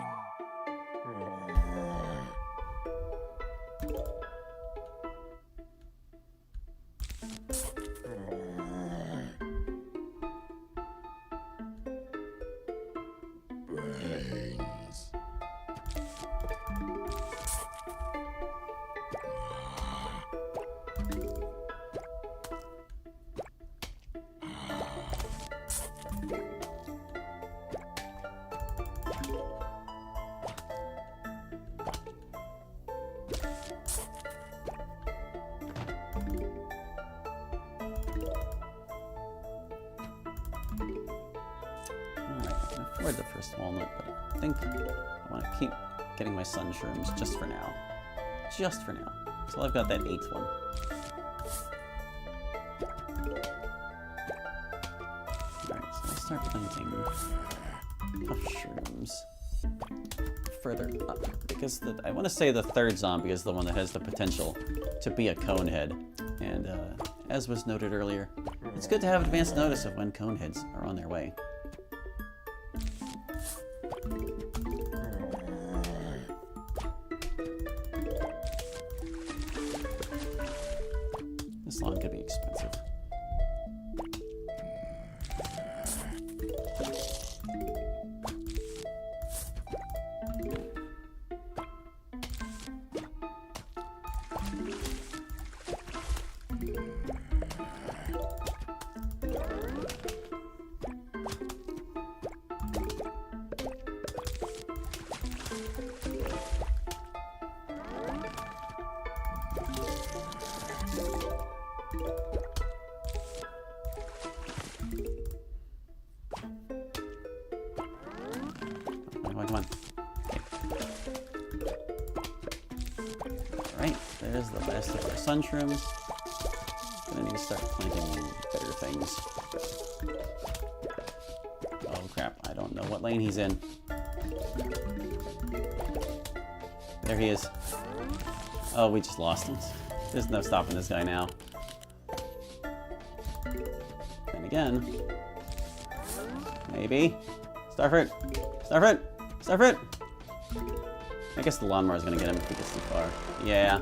toward the first walnut, but I think I want to keep getting my sun shrooms just for now. Just for now. Until I've got that 8th one. Alright, so I'll start planting puff shrooms further up. Because I want to say the 3rd zombie is the one that has the potential to be a cone head. And as was noted earlier, it's good to have advance notice of when cone heads are on their way. This lawn could be expensive. Come on. Okay. Alright, there's the last of our sun shrooms. Gonna need to start planting better things. Oh crap, I don't know what lane he's in. There he is. Oh, we just lost him. There's no stopping this guy now. And again. Maybe. Starfruit! Starfruit! Starfruit! I guess the lawnmower's gonna get him if he gets too far. Yeah.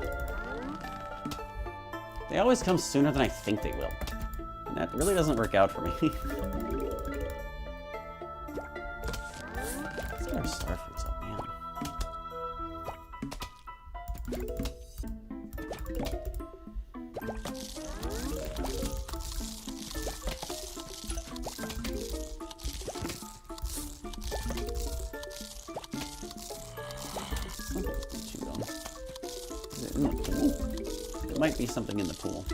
They always come sooner than I think they will. And that really doesn't work out for me. Let's get our starfruits up, man. Is it in the pool? There might be something in the pool.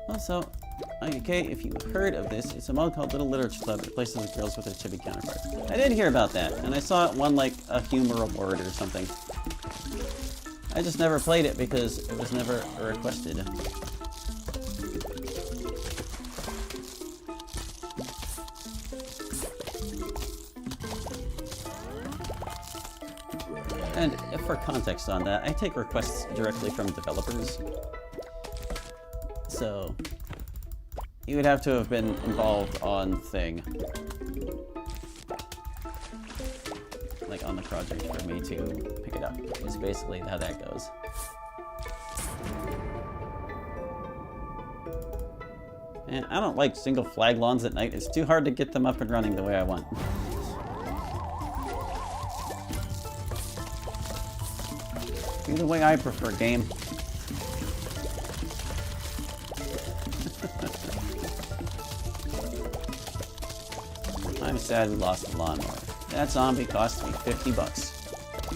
Also, okay, if you heard of this, it's a mod called Little Literature Club that places the girls with their chibi counterparts. I did hear about that, and I saw it won like a humor award or something. I just never played it because it was never requested. And for context on that, I take requests directly from developers. So, you would have to have been involved on thing. Like on the project for me to pick it up, is basically how that goes. And I don't like single flag lawns at night. It's too hard to get them up and running the way I want. Do the way I prefer, game. I'm sad we lost the lawnmower. That zombie cost me 50 bucks.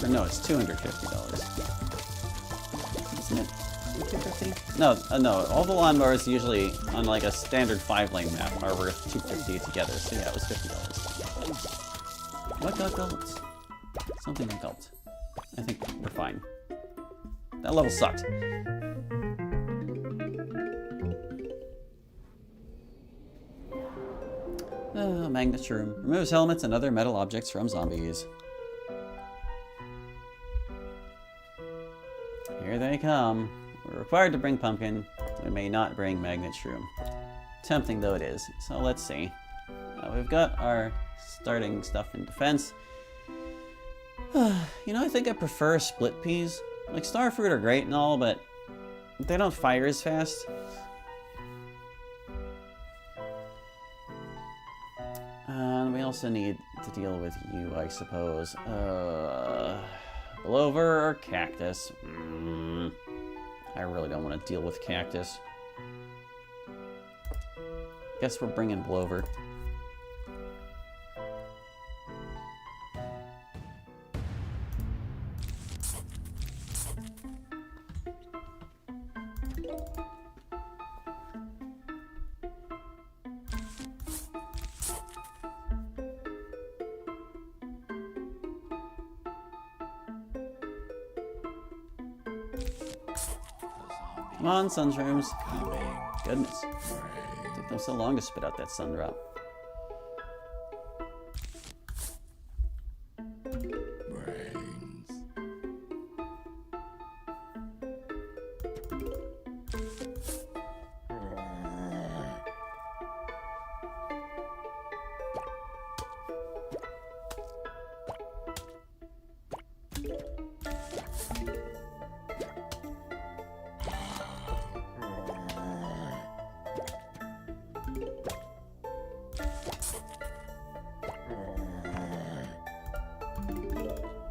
Or no, it's $250. Isn't it? 250? No, no. All the lawnmowers usually on like a standard 5-lane map are worth $250 together. So yeah, it was $50. What got gulped? Something got gulped. I think we're fine. That level sucked. Magnet shroom. Removes helmets and other metal objects from zombies. Here they come. We're required to bring pumpkin. We may not bring magnet shroom. Tempting though it is. So let's see. We've got our starting stuff in defense. You know, I think I prefer split peas. Like, starfruit are great and all, but they don't fire as fast. And we also need to deal with you, I suppose. Blover or cactus? I really don't want to deal with cactus. Guess we're bringing Blover. Come on, sunshrooms. Coming. Goodness. Took them so long to spit out that sun drop. Brains.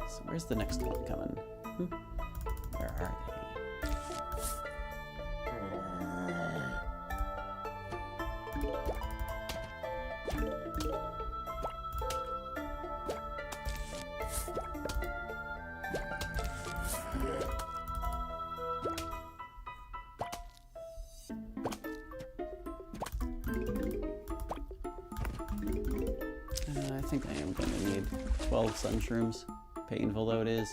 So where's the next one coming? Where are they? I think I am going to need 12 sunshrooms. Painful though it is.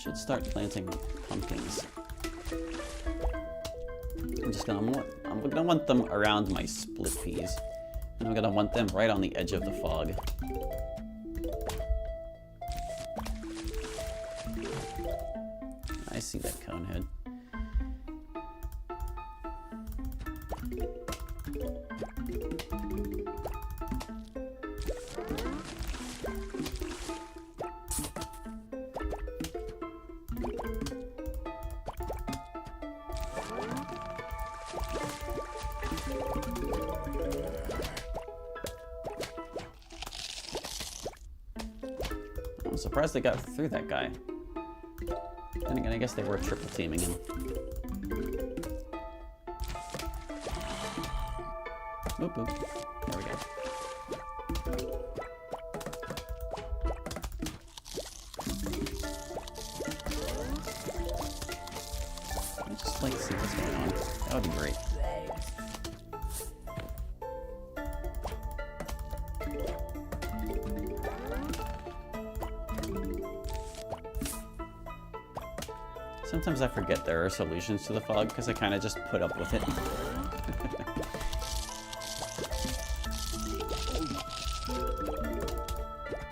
Should start planting pumpkins. I'm gonna want them around my split peas. And I'm gonna want them right on the edge of the fog. I see that conehead. I'm surprised they got through that guy. Then again, I guess they were triple teaming him. Boop boop. There we go. I'd just like to see what's going on. That would be great. Sometimes I forget there are solutions to the fog because I kind of just put up with it.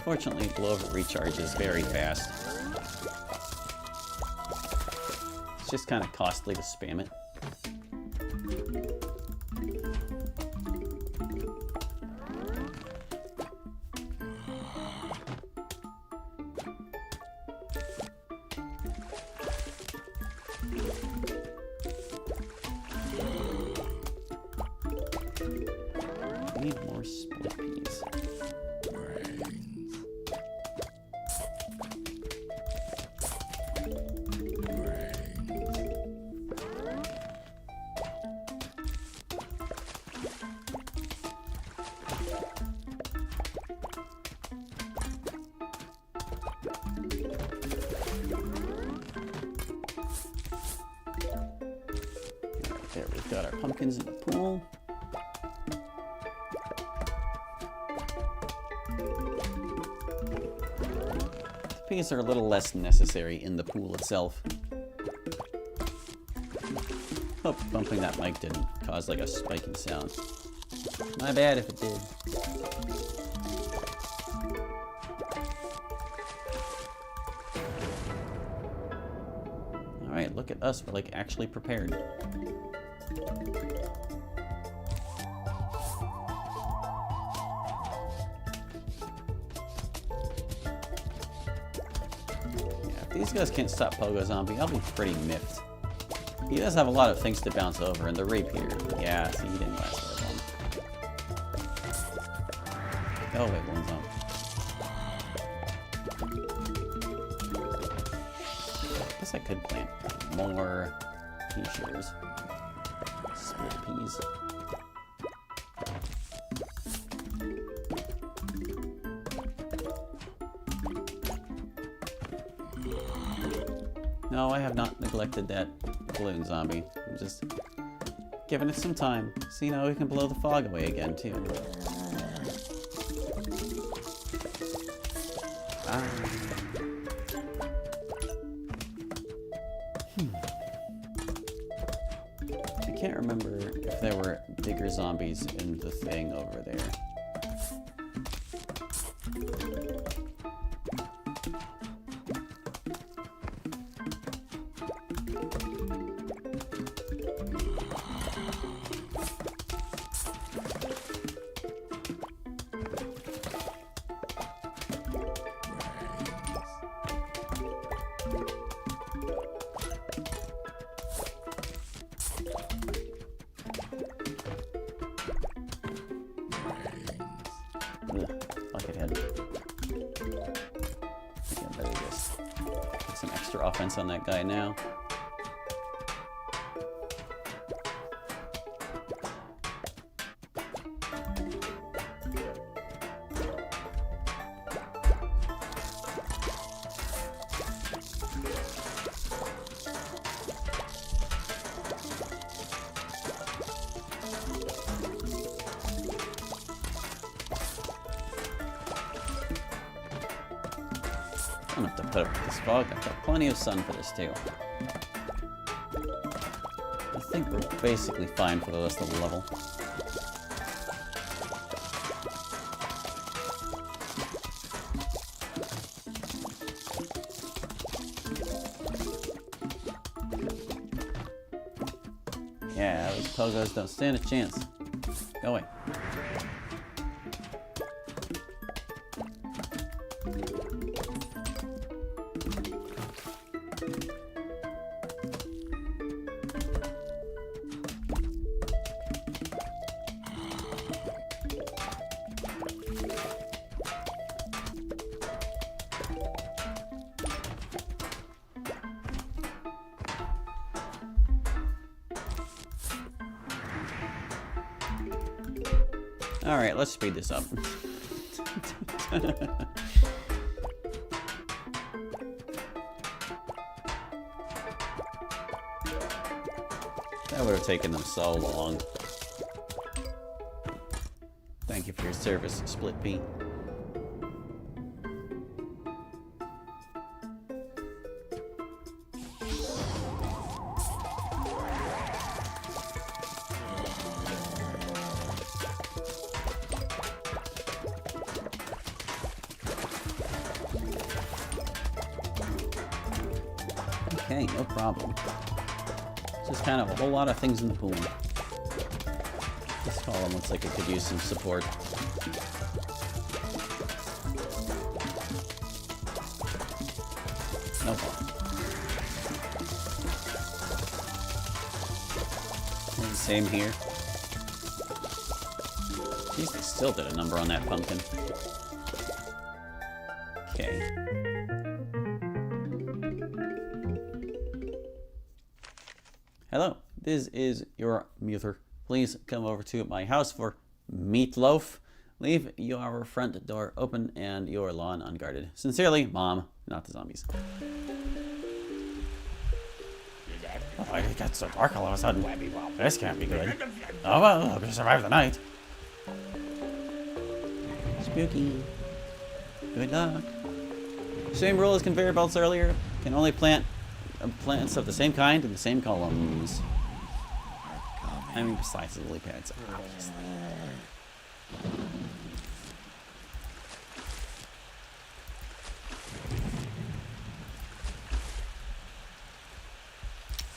Fortunately, blow over recharges very fast. It's just kind of costly to spam it. Need more split peas. There, we've got our pumpkins in the pool. Peas are a little less necessary in the pool itself. Hope bumping that mic didn't cause like a spiking sound. My bad if it did. Alright, look at us, we're like actually prepared. These guys can't stop Pogo Zombie, I'll be pretty miffed. He does have a lot of things to bounce over, and the rapier, yeah, see, he didn't last very long. Oh wait, one's on. I guess I could plant more pea shears. Split peas. No, I have not neglected that balloon zombie. I'm just giving it some time. See, now we can blow the fog away again, too. can't remember if there were bigger zombies in the thing over there. Buckethead. Yeah, better just get some extra offense on that guy now. I don't have to put up with this fog. I've got plenty of sun for this too. I think we're basically fine for the rest of the level. Yeah, those pogos don't stand a chance. Go away. Alright, let's speed this up. That would have taken them so long. Thank you for your service, Split P. Okay, no problem. Just kind of a whole lot of things in the pool. This column looks like it could use some support. No problem. And same here. Geez, they still did a number on that pumpkin. Okay. Hello, this is your muther. Please come over to my house for meatloaf. Leave your front door open and your lawn unguarded. Sincerely, Mom, not the zombies. Oh, it got so dark all of a sudden. This can't be good. Oh well, hope you survive the night. Spooky. Good luck. Same rule as conveyor belts earlier. Can only plant plants of the same kind in the same columns. I mean, besides the lily pads, obviously.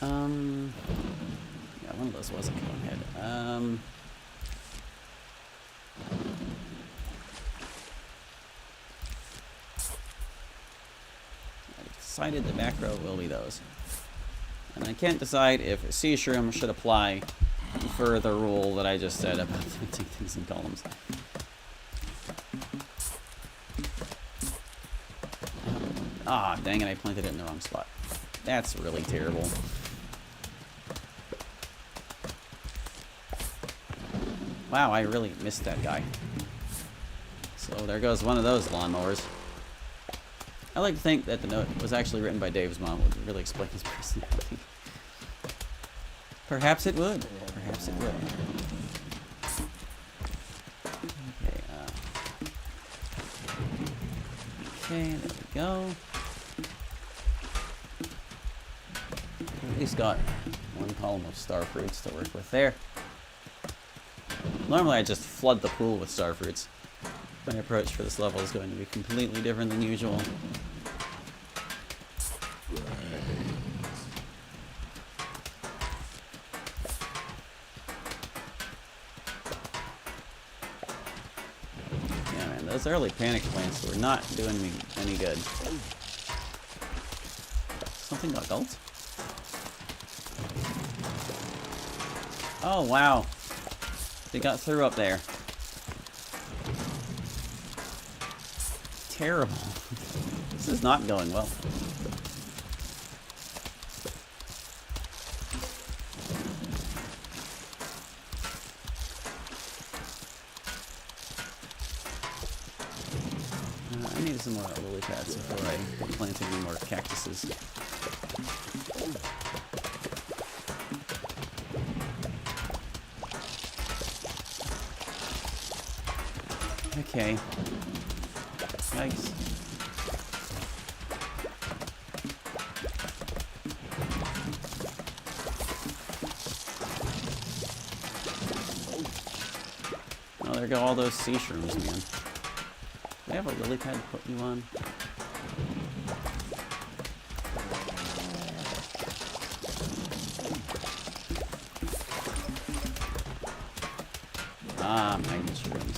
Yeah, one of those was a conehead. Decided the back row will be those. And I can't decide if sea shroom should apply for the rule that I just said about planting things in columns. Ah, dang it, I planted it in the wrong spot. That's really terrible. Wow, I really missed that guy. So there goes one of those lawnmowers. I like to think that the note was actually written by Dave's mom. Would really explain his personality. Perhaps it would. Perhaps it would. Okay, there we go. At least got one one column of star fruits to work with there. Normally I just flood the pool with star fruits. My approach for this level is going to be completely different than usual. Yeah, man, those early panic plants were not doing me any good. Something got gulped? Oh, wow. They got through up there. Terrible. This is not going well. I need some more lily pads before I plant any more cactuses. Okay. Yikes. Oh, there go all those sea shrooms, man. Do I have a lily pad to put you on? Ah, magnet shrooms.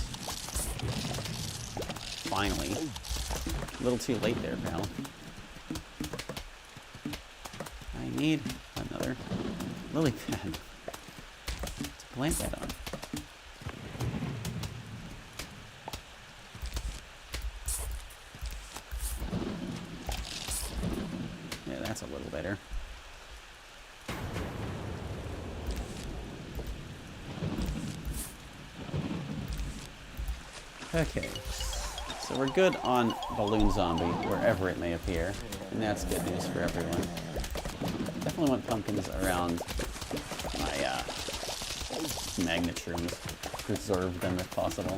Finally. A little too late there, pal. I need another lily pad to plant that on. Yeah, that's a little better. Okay. So we're good on Balloon Zombie, wherever it may appear, and that's good news for everyone. Definitely want pumpkins around my magnet shrooms. Preserve them if possible.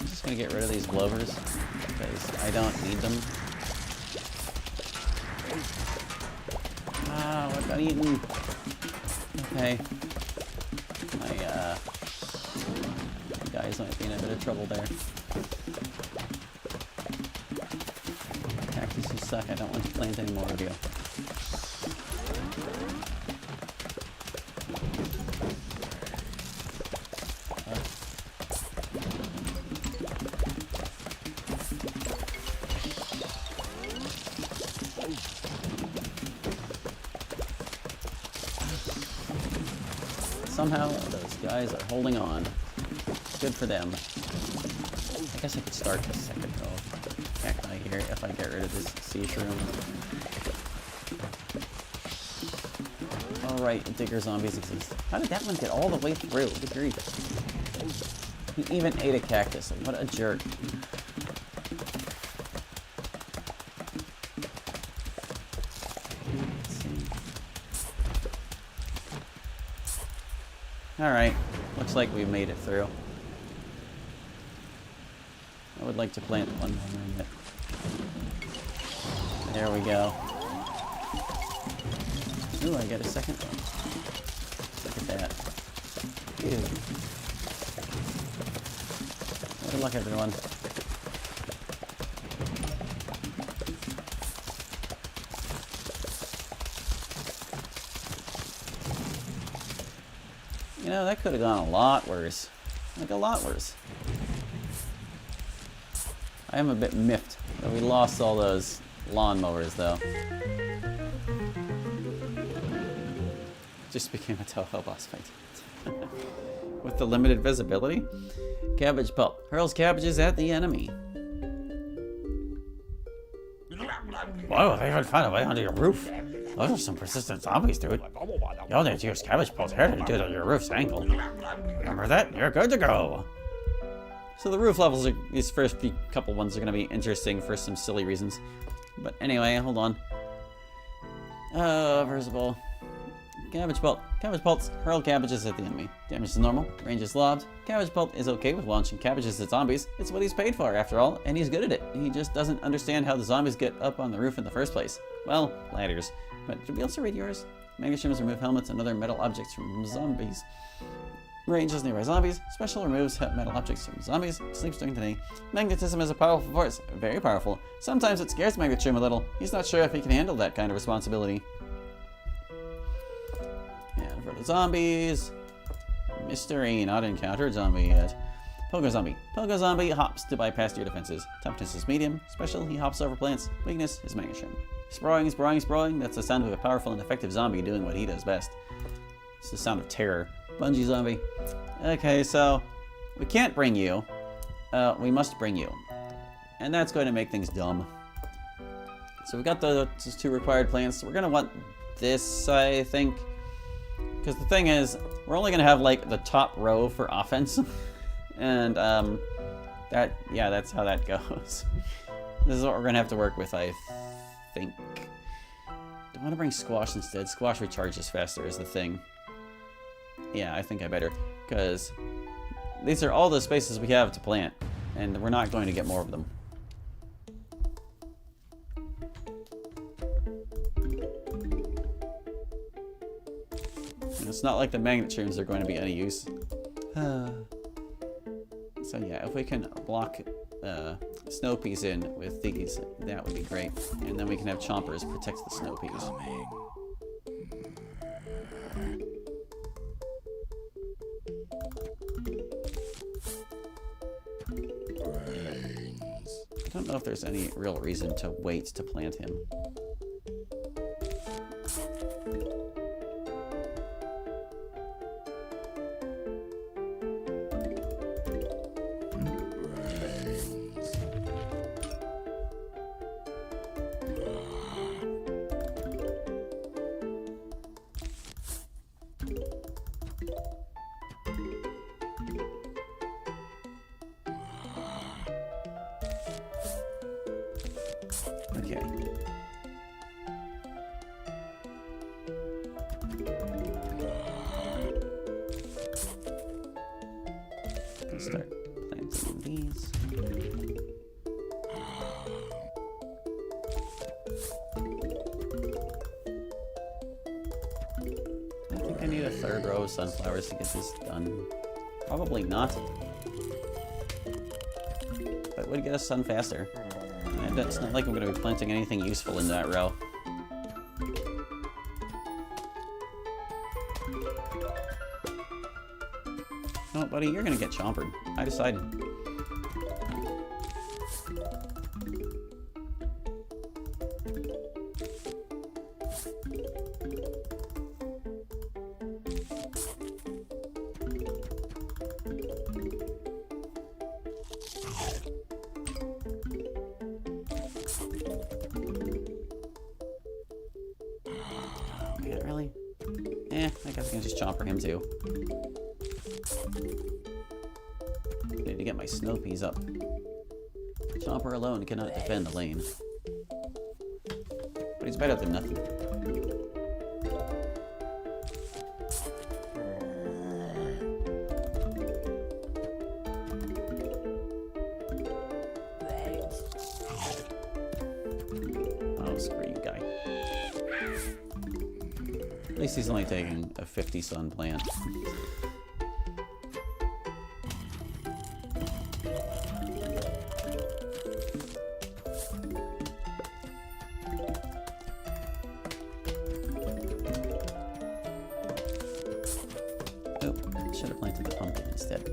I'm just gonna get rid of these blowers because I don't need them. Ah, what got eaten? Okay. My guys might be in a bit of trouble there. Cactus, you suck. I don't want to plant any more of you. Somehow those guys are holding on. Good for them. I guess I could start the second row of cacti here if I get rid of this sea shroom. Alright, digger zombies exist. How did that one get all the way through? Good grief. He even ate a cactus. What a jerk. Alright, looks like we've made it through. I would like to plant one more in it. There we go. Ooh, I got a second one. Look at that. Ew. Good luck, everyone. You know, that could have gone a lot worse. Like, a lot worse. I am a bit miffed that we lost all those lawnmowers, though. Just became a Toho boss fight. With the limited visibility? Cabbage pulp. Hurls cabbages at the enemy. Whoa, they even found a way onto your roof. Those are some persistent zombies, dude. You'll need to use cabbage pulp here to do to your roof's angle. Remember that? You're good to go. So the roof levels, these first few couple ones are going to be interesting for some silly reasons. But anyway, hold on. First of all, Cabbage Pelt. Cabbage Pelts hurl cabbages at the enemy. Damage is normal, range is lobbed. Cabbage Pelt is okay with launching cabbages at zombies. It's what he's paid for, after all, and he's good at it. He just doesn't understand how the zombies get up on the roof in the first place. Well, ladders. But should we also read yours? Magnet trims remove helmets and other metal objects from zombies. Range is nearby zombies. Special removes metal objects from zombies. Sleeps during the day. Magnetism is a powerful force. Very powerful. Sometimes it scares Magnet Trim a little. He's not sure if he can handle that kind of responsibility. And for the zombies, mystery, not encountered zombie yet. Pogo Zombie. Pogo Zombie hops to bypass your defenses. Toughness is medium. Special, he hops over plants. Weakness is Magnet Trim. Sprawling, sprawling, sprawling. That's the sound of a powerful and effective zombie doing what he does best. It's the sound of terror. Bungee Zombie. Okay, so we can't bring you. We must bring you. And that's going to make things dumb. So we got those 2 required plants. We're going to want this, I think. Because the thing is, we're only going to have, like, the top row for offense. And, that's how that goes. This is what we're going to have to work with, I think. Do I want to bring Squash instead? Squash recharges faster is the thing. Yeah, I think I better, because these are all the spaces we have to plant, and we're not going to get more of them. And it's not like the magnet trims are going to be any use. So yeah, if we can block snow peas in with these, that would be great. And then we can have chompers protect the snow peas. I don't know if there's any real reason to wait to plant him. Okay. Let's start planting these. I think I need a 3rd row of sunflowers to get this done. Probably not. But it would get us sun faster. And it's not like I'm going to be planting anything useful in that row. No, buddy, you're going to get chompered. I decided. Yeah, really? I guess I can just chomper him too. Need to get my snow peas up. Chomper alone cannot defend the lane. But he's better than nothing. Oh, screw you, guy. At least he's only taking a 50 sun plant. Oh, should have planted the pumpkin instead.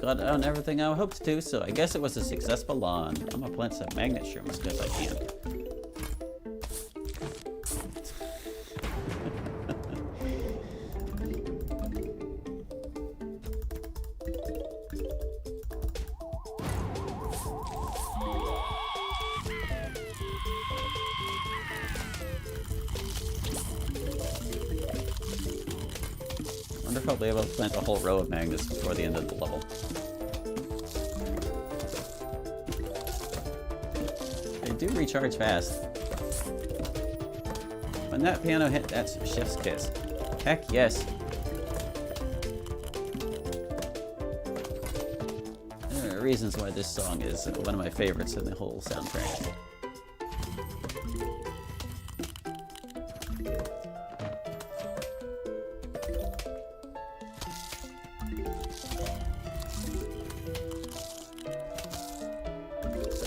got on everything I hoped to, so I guess it was a successful lawn. I'm gonna plant some magnet shrooms as good as I can. I wonder if I'll be able to plant a whole row of magnets before the end of the level. They do recharge fast. When that piano hit, that's chef's kiss. Heck yes. There are reasons why this song is one of my favorites in the whole soundtrack.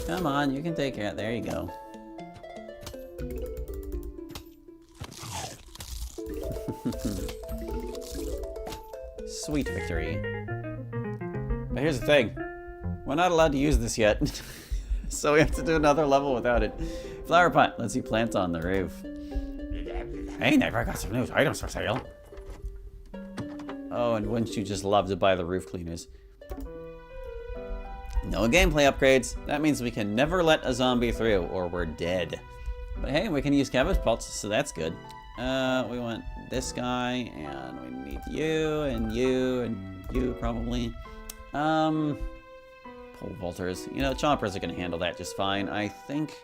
Come on, you can take care of it. There you go. Sweet victory. But here's the thing. We're not allowed to use this yet. So we have to do another level without it. Flower pot lets you plant on the roof. Hey, neighbor, I got some new items for sale. Oh, and wouldn't you just love to buy the roof cleaners? No gameplay upgrades. That means we can never let a zombie through, or we're dead. But hey, we can use cabbage pults, so that's good. We want this guy, and we need you, and you, probably. Pole vaulters. You know, choppers are gonna handle that just fine, I think.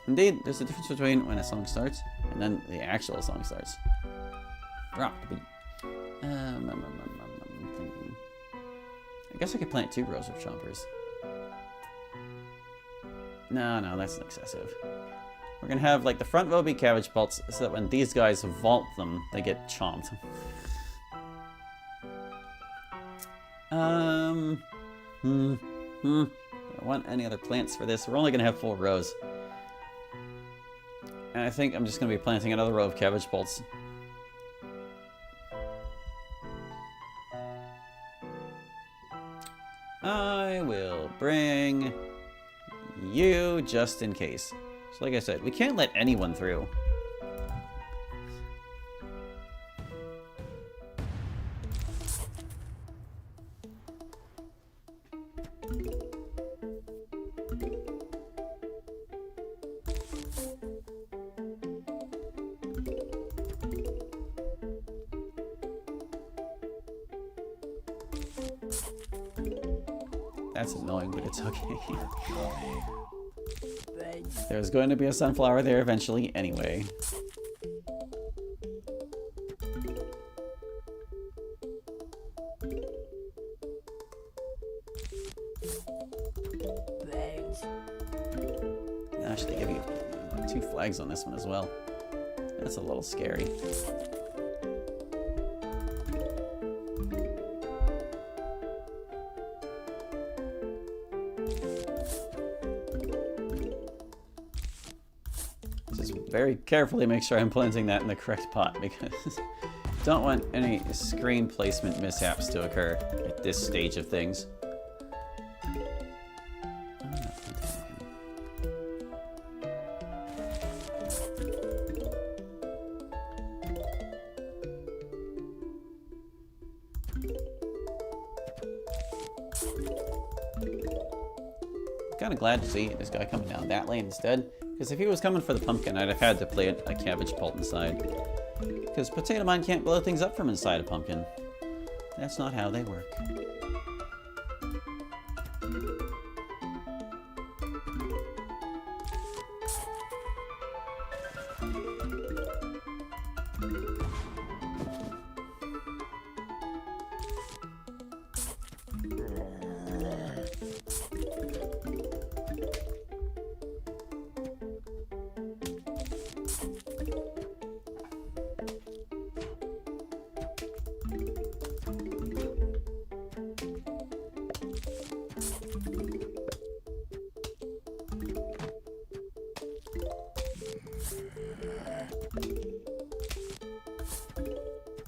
Indeed, there's a difference between when a song starts, and then the actual song starts. Rock the beat. I'm thinking. I guess I could plant 2 rows of chompers. No, that's excessive. We're gonna have like the front row be cabbage pults, so that when these guys vault them, they get chomped. I don't want any other plants for this. We're only gonna have 4 rows. And I think I'm just gonna be planting another row of cabbage pults. I will bring you just in case. So like I said, we can't let anyone through. That's annoying, but it's okay. There's going to be a sunflower there eventually anyway. Gosh, they give you 2 flags on this one as well. That's a little scary. Very carefully make sure I'm planting that in the correct pot, because don't want any screen placement mishaps to occur at this stage of things. Kind of glad to see this guy coming down that lane instead. Because if he was coming for the pumpkin, I'd have had to plant a cabbage pult inside. Because potato mine can't blow things up from inside a pumpkin. That's not how they work.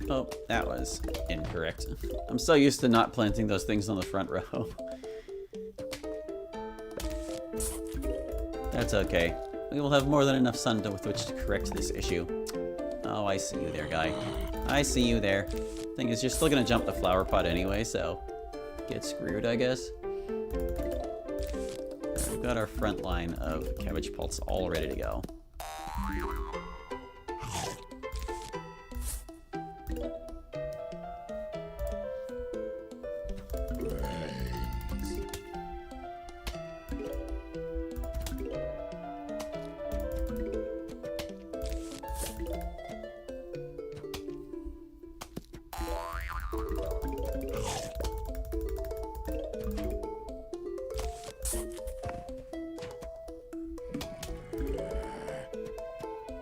Oh, that was incorrect. I'm so used to not planting those things on the front row. That's okay. We will have more than enough sun with which to correct this issue. Oh, I see you there, guy. I see you there. Thing is, you're still gonna jump the flower pot anyway, so get screwed, I guess. We've got our front line of cabbage pulse all ready to go.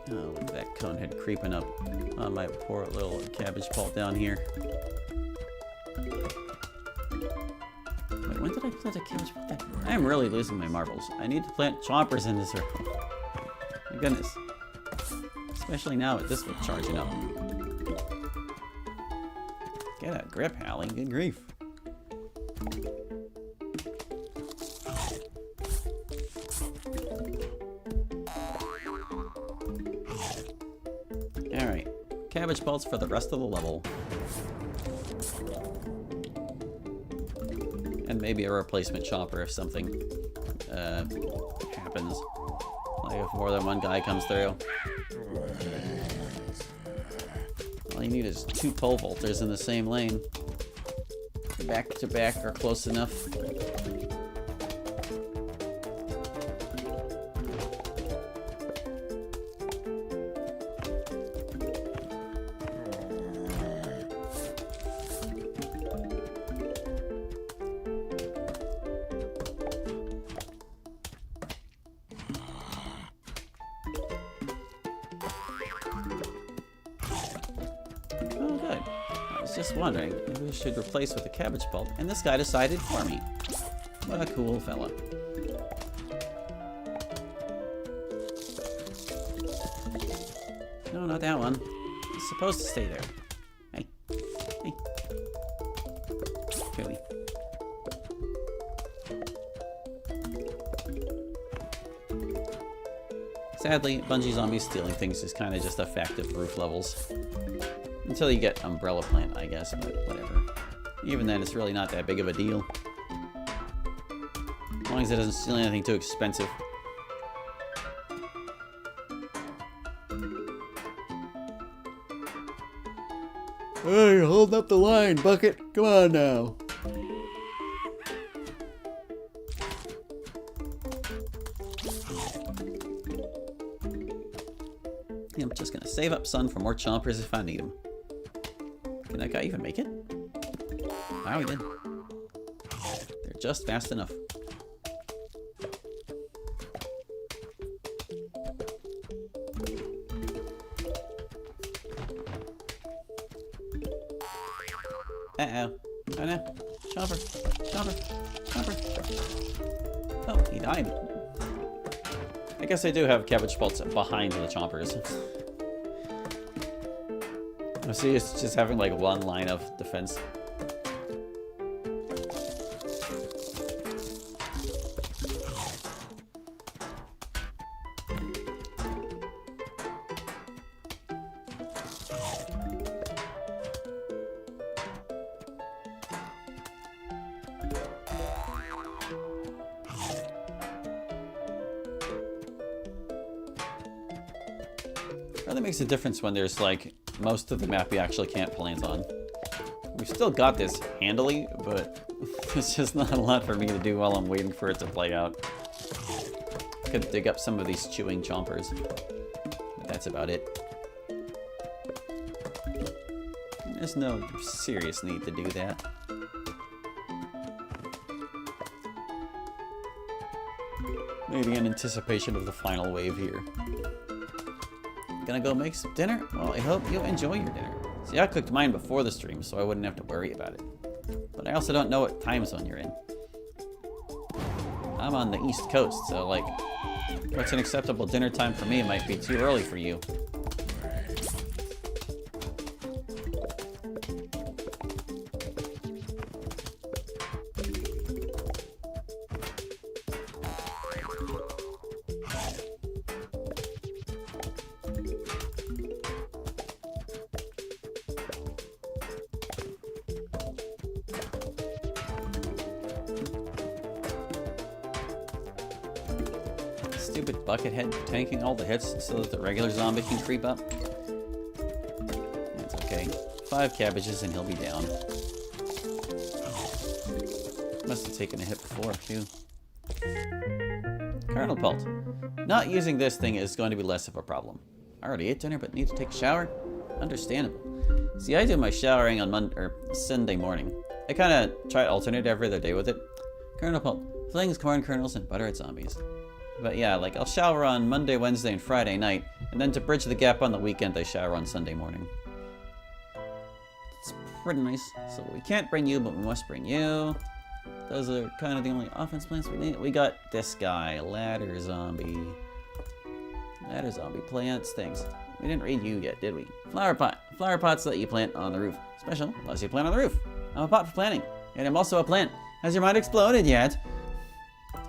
Oh, look at that conehead creeping up on my poor little cabbage pulp down here. Wait, when did I plant a cabbage pulp there? I am really losing my marbles. I need to plant chompers in this row. My goodness. Especially now with this one charging up. Get a grip, Hallie. Good grief. Alright. Cabbage pulse for the rest of the level. And maybe a replacement chopper if something happens. Like if more than one guy comes through. All you need is 2 pole vaulters in the same lane. Back to back are close enough. Oh, good. I was just wondering, maybe we should replace with a cabbage pulp, and this guy decided for me. What a cool fella. No, not that one. He's supposed to stay there. Hey. Hey. Really. Sadly, Bungee Zombies stealing things is kind of just a fact of roof levels. Until you get Umbrella Plant, I guess, but whatever. Even then, it's really not that big of a deal. As long as it doesn't steal anything too expensive. Hey, you're holding up the line, Bucket. Come on now. Yeah, I'm just gonna save up sun for more chompers if I need them. Can that guy even make it? Wow, he did. They're just fast enough. Uh-oh. Oh no. Chomper. Chomper. Chomper. Oh, he died. I guess I do have cabbage pulps behind the chompers. I see it's just having like one line of defense. Really makes a difference when there's like most of the map you actually can't plant on. We've still got this handily, but it's just not a lot for me to do while I'm waiting for it to play out. Could dig up some of these chewing chompers, but that's about it. There's no serious need to do that. Maybe in anticipation of the final wave here. Gonna go make some dinner? Well, I hope you enjoy your dinner. See, I cooked mine before the stream, so I wouldn't have to worry about it. But I also don't know what time zone you're in. I'm on the East Coast, so like, what's an acceptable dinner time for me might be too early for you. stupid bucket head tanking all the hits so that the regular zombie can creep up. That's okay. 5 cabbages and he'll be down. Must have taken a hit before, too. Colonel Pult. Not using this thing is going to be less of a problem. I already ate dinner but need to take a shower? Understandable. See, I do my showering on Sunday morning. I kind of try to alternate every other day with it. Colonel Pult. Flings corn kernels and butter at zombies. But yeah, like I'll shower on Monday, Wednesday, and Friday night, and then to bridge the gap on the weekend, I shower on Sunday morning. It's pretty nice. So we can't bring you, but we must bring you. Those are kind of the only offense plants we need. We got this guy, ladder zombie. Ladder zombie plants things. We didn't read you yet, did we? Flower pot. Flower pots let you plant on the roof. Special, lets you plant on the roof. I'm a pot for planting, and I'm also a plant. Has your mind exploded yet?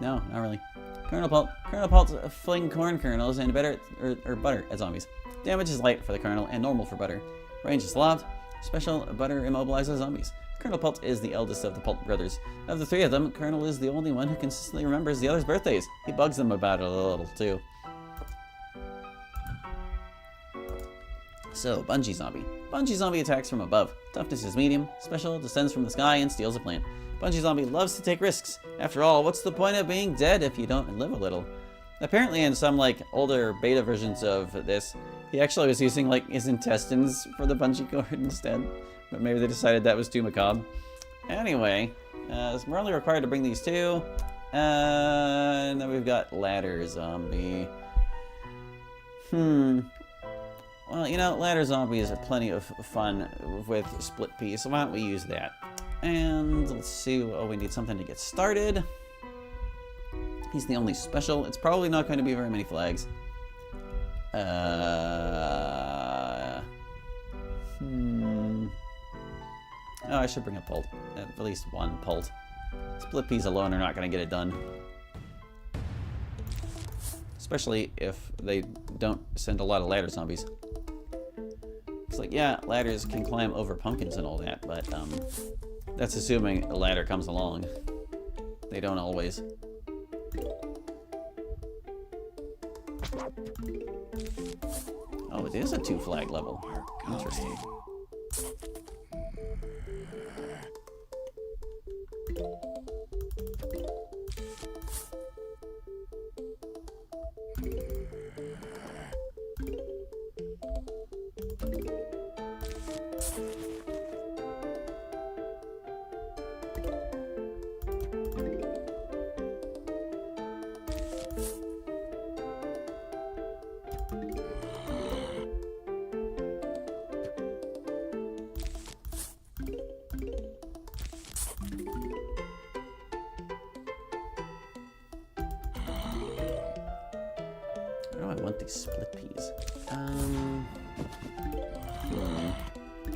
No, not really. Colonel Pult. Colonel Pult's fling corn kernels and butter at zombies. Damage is light for the kernel and normal for butter. Range is lobbed. Special, butter immobilizes zombies. Colonel Pult is the eldest of the Pult brothers. Of the 3 of them, Colonel is the only one who consistently remembers the others' birthdays. He bugs them about it a little, too. So, Bungee Zombie. Bungee Zombie attacks from above. Toughness is medium. Special, descends from the sky and steals a plant. Bungee Zombie loves to take risks. After all, what's the point of being dead if you don't live a little? Apparently in some, like, older beta versions of this, he actually was using, like, his intestines for the bungee cord instead. But maybe they decided that was too macabre. Anyway, we're only required to bring these 2. And then we've got Ladder Zombie. Well, you know, Ladder Zombie is plenty of fun with split peas, so why don't we use that? And let's see, oh, we need something to get started. He's the only special. It's probably not going to be very many flags. Oh, I should bring a Pult. At least 1 Pult. Split peas alone are not going to get it done. Especially if they don't send a lot of ladder zombies. It's like, yeah, ladders can climb over pumpkins and all that, but that's assuming a ladder comes along. They don't always. Oh, it is a 2 flag level. Interesting. Where do I want these split peas?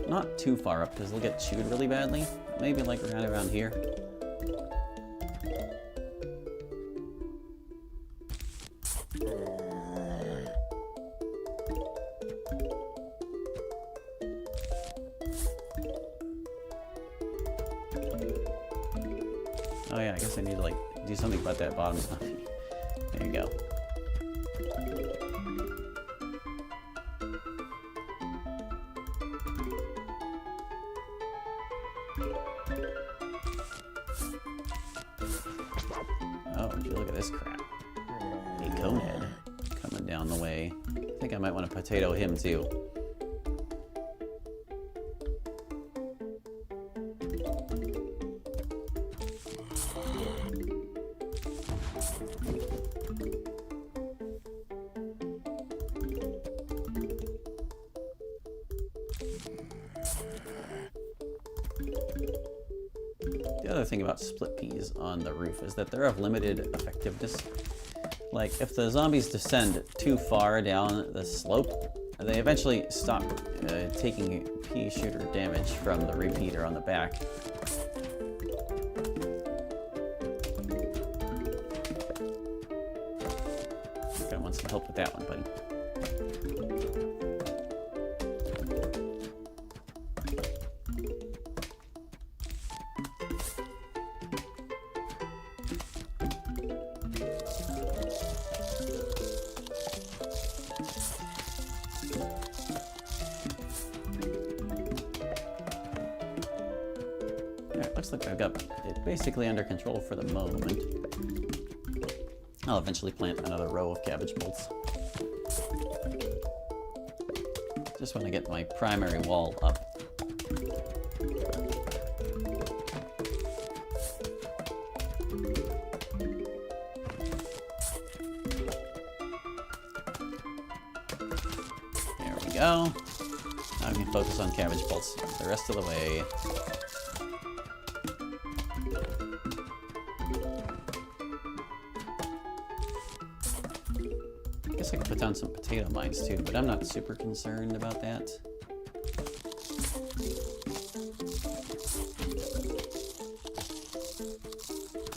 Not too far up because they'll get chewed really badly. Maybe like around here. Oh yeah, I guess I need to like do something about that bottom zombie. There you go. Oh, would you look at this crap. A conehead coming down the way. I think I might want to potato him too. The other thing about split peas on the roof is that they're of limited effectiveness. Like, if the zombies descend too far down the slope, they eventually stop taking pea shooter damage from the repeater on the back. Okay, I want some help with that one, buddy. There, it looks like I've got it basically under control for the moment. I'll eventually plant another row of cabbage bolts. Just want to get my primary wall up. There we go. Now I can focus on cabbage bolts the rest of the way. I guess I could put down some potato mines too, but I'm not super concerned about that.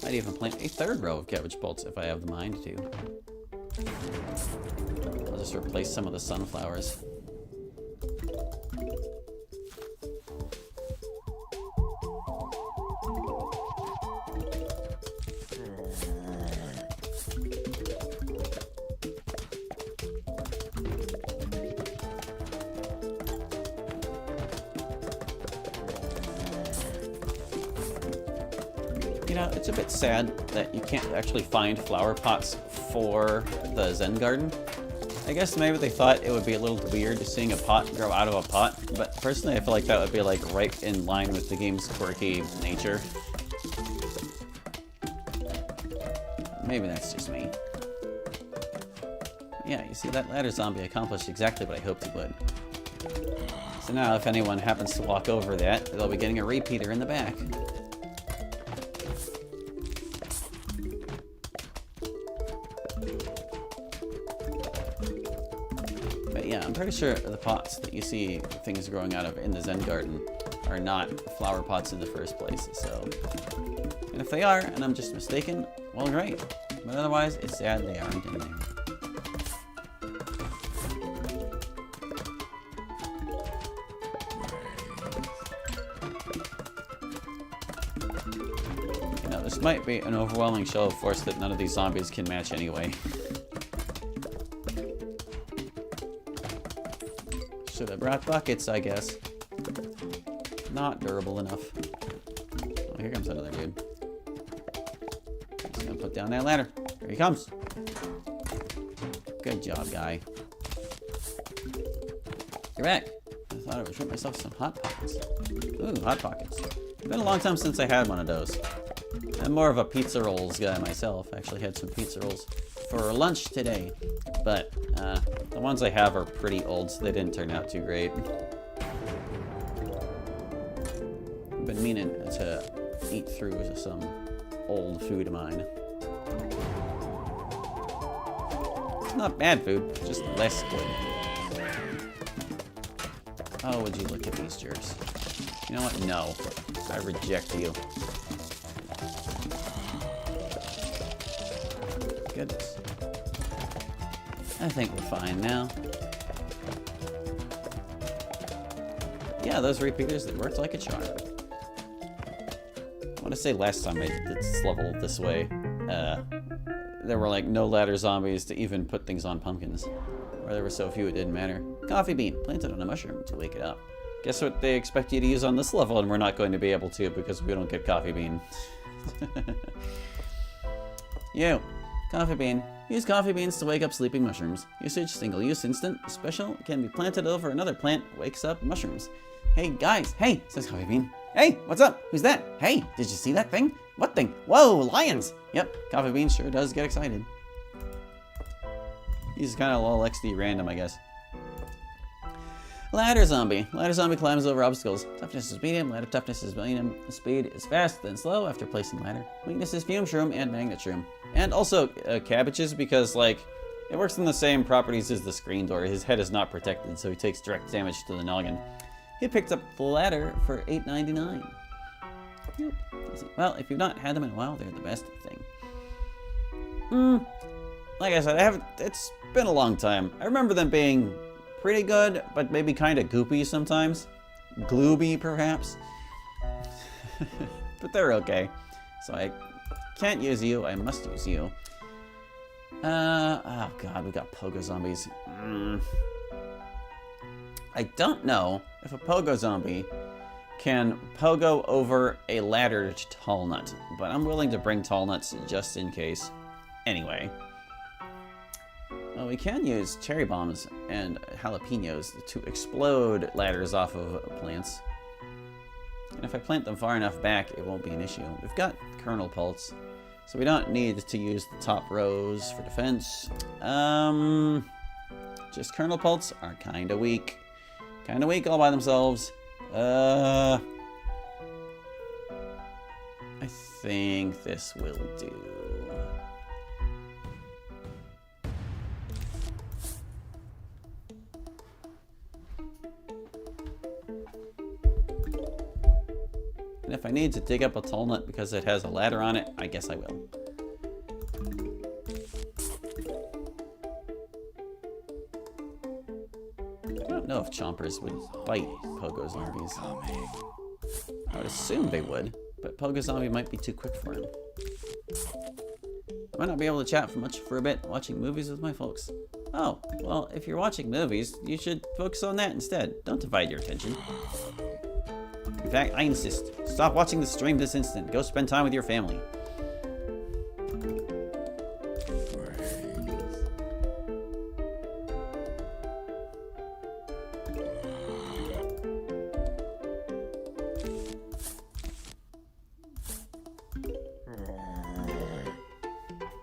Might even plant a third row of cabbage bolts if I have the mind to. I'll just replace some of the sunflowers. You know, it's a bit sad that you can't actually find flower pots for the Zen garden. I guess maybe they thought it would be a little weird seeing a pot grow out of a pot, but personally I feel like that would be like right in line with the game's quirky nature. Maybe that's just me. Yeah, you see, that ladder zombie accomplished exactly what I hoped it would. So now if anyone happens to walk over that, they'll be getting a repeater in the back. Yeah, I'm pretty sure the pots that you see things growing out of in the Zen garden are not flower pots in the first place, so... And if they are, and I'm just mistaken, well, great. But otherwise, it's sad they aren't in there. You know, this might be an overwhelming show of force that none of these zombies can match anyway. Should have brought buckets, I guess. Not durable enough. Oh, here comes another dude. Just gonna put down that ladder. Here he comes. Good job, guy. You're back. I thought I would treat myself some Hot Pockets. Ooh, Hot Pockets. It's been a long time since I had one of those. I'm more of a pizza rolls guy myself. I actually had some pizza rolls for lunch today. But, the ones I have are pretty old, so they didn't turn out too great. I've been meaning to eat through some old food of mine. It's not bad food, just less good. Oh, would you look at these jerks. You know what? No. I reject you. Goodness. I think we're fine now. Yeah, those repeaters, they worked like a charm. I want to say last time I did this level this way, there were like no ladder zombies to even put things on pumpkins. Or there were so few it didn't matter. Coffee bean, planted on a mushroom to wake it up. Guess what they expect you to use on this level, and we're not going to be able to because we don't get coffee bean. You. Coffee bean. Use coffee beans to wake up sleeping mushrooms. Usage, single use, instant. Special, can be planted over another plant, wakes up mushrooms. Hey guys, hey, says Coffee Bean. Hey, what's up? Who's that? Hey, did you see that thing? What thing? Whoa, lions! Yep, Coffee Bean sure does get excited. He's kind of a little XD random, I guess. Ladder zombie. Ladder zombie climbs over obstacles. Toughness is medium, ladder toughness is medium. Speed is fast, then slow after placing ladder. Weakness is fume shroom and magnet shroom. And also cabbages, because like it works in the same properties as the screen door. His head is not protected, so he takes direct damage to the noggin. He picked up the ladder for $8.99. Well, if you've not had them in a while, they're the best thing. Like I said, it's been a long time. I remember them being pretty good, but maybe kind of goopy sometimes. Glooby, perhaps. But they're okay. So I can't use you, I must use you. Oh god, we got pogo zombies. I don't know if a pogo zombie can pogo over a laddered tall nut, but I'm willing to bring tall nuts just in case. Anyway. Well, we can use cherry bombs and jalapenos to explode ladders off of plants. And if I plant them far enough back, it won't be an issue. We've got kernel pulse, so we don't need to use the top rows for defense. Just kernel pulse are kind of weak. Kind of weak all by themselves. I think this will do. And if I need to dig up a tall nut because it has a ladder on it, I guess I will. I don't know if chompers would bite pogo zombies. I would assume they would, but pogo zombie might be too quick for him. I might not be able to chat for a bit watching movies with my folks. Oh, well, if you're watching movies, you should focus on that instead. Don't divide your attention. In fact, I insist. Stop watching the stream this instant. Go spend time with your family.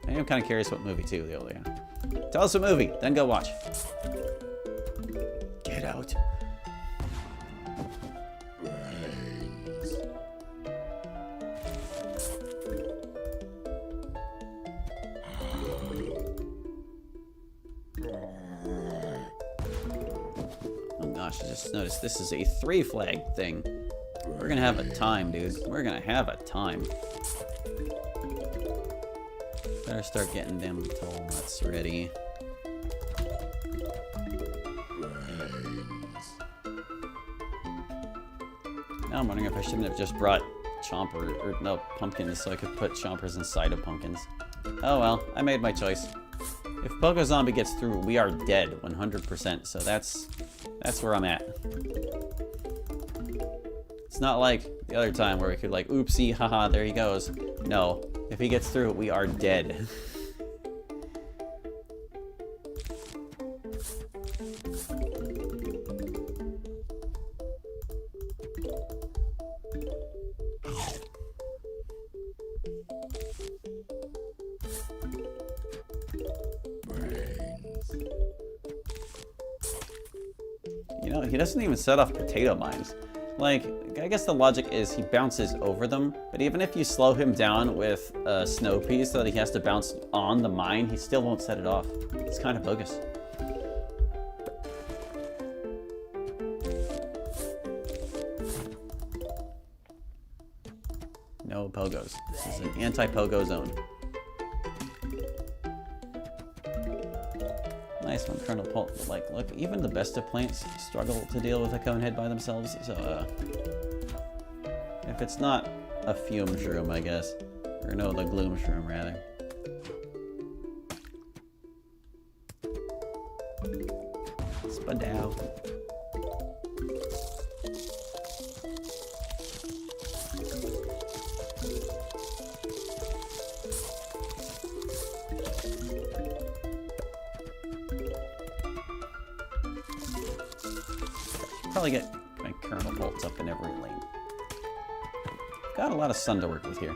I am kind of curious what movie too, though. Yeah. Tell us a movie, then go watch. Get out. Oh gosh, I just noticed this is a 3 flag thing. We're gonna have a time, dude. We're gonna have a time. Better start getting them tall nuts ready. Now I'm wondering if I shouldn't have just brought pumpkins so I could put chompers inside of pumpkins. Oh well, I made my choice. If Pogo Zombie gets through, we are dead 100%, so that's where I'm at. It's not like the other time where we could like, oopsie, haha, there he goes. No, if he gets through, we are dead. You know, he doesn't even set off potato mines. Like, I guess the logic is he bounces over them, but even if you slow him down with snow peas so that he has to bounce on the mine, he still won't set it off. It's kind of bogus. No pogos. This is an anti-pogo zone. Nice one, Colonel Pulp. But like, look, even the best of plants struggle to deal with a conehead by themselves, so, if it's not a fume shroom, I guess. Or no, the gloom shroom, rather. Spadow. Probably get my kernel bolts up in every lane. Got a lot of sun to work with here.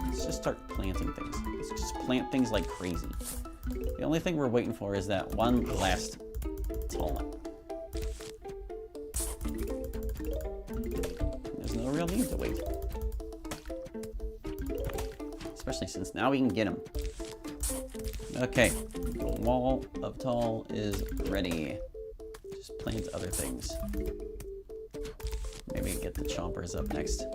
Let's just start planting things. Let's just plant things like crazy. The only thing we're waiting for is that one last tall nut. There's no real need to wait. Especially since now we can get them. Okay, the wall of tall is ready. Just plant other things. Maybe get the chompers up next.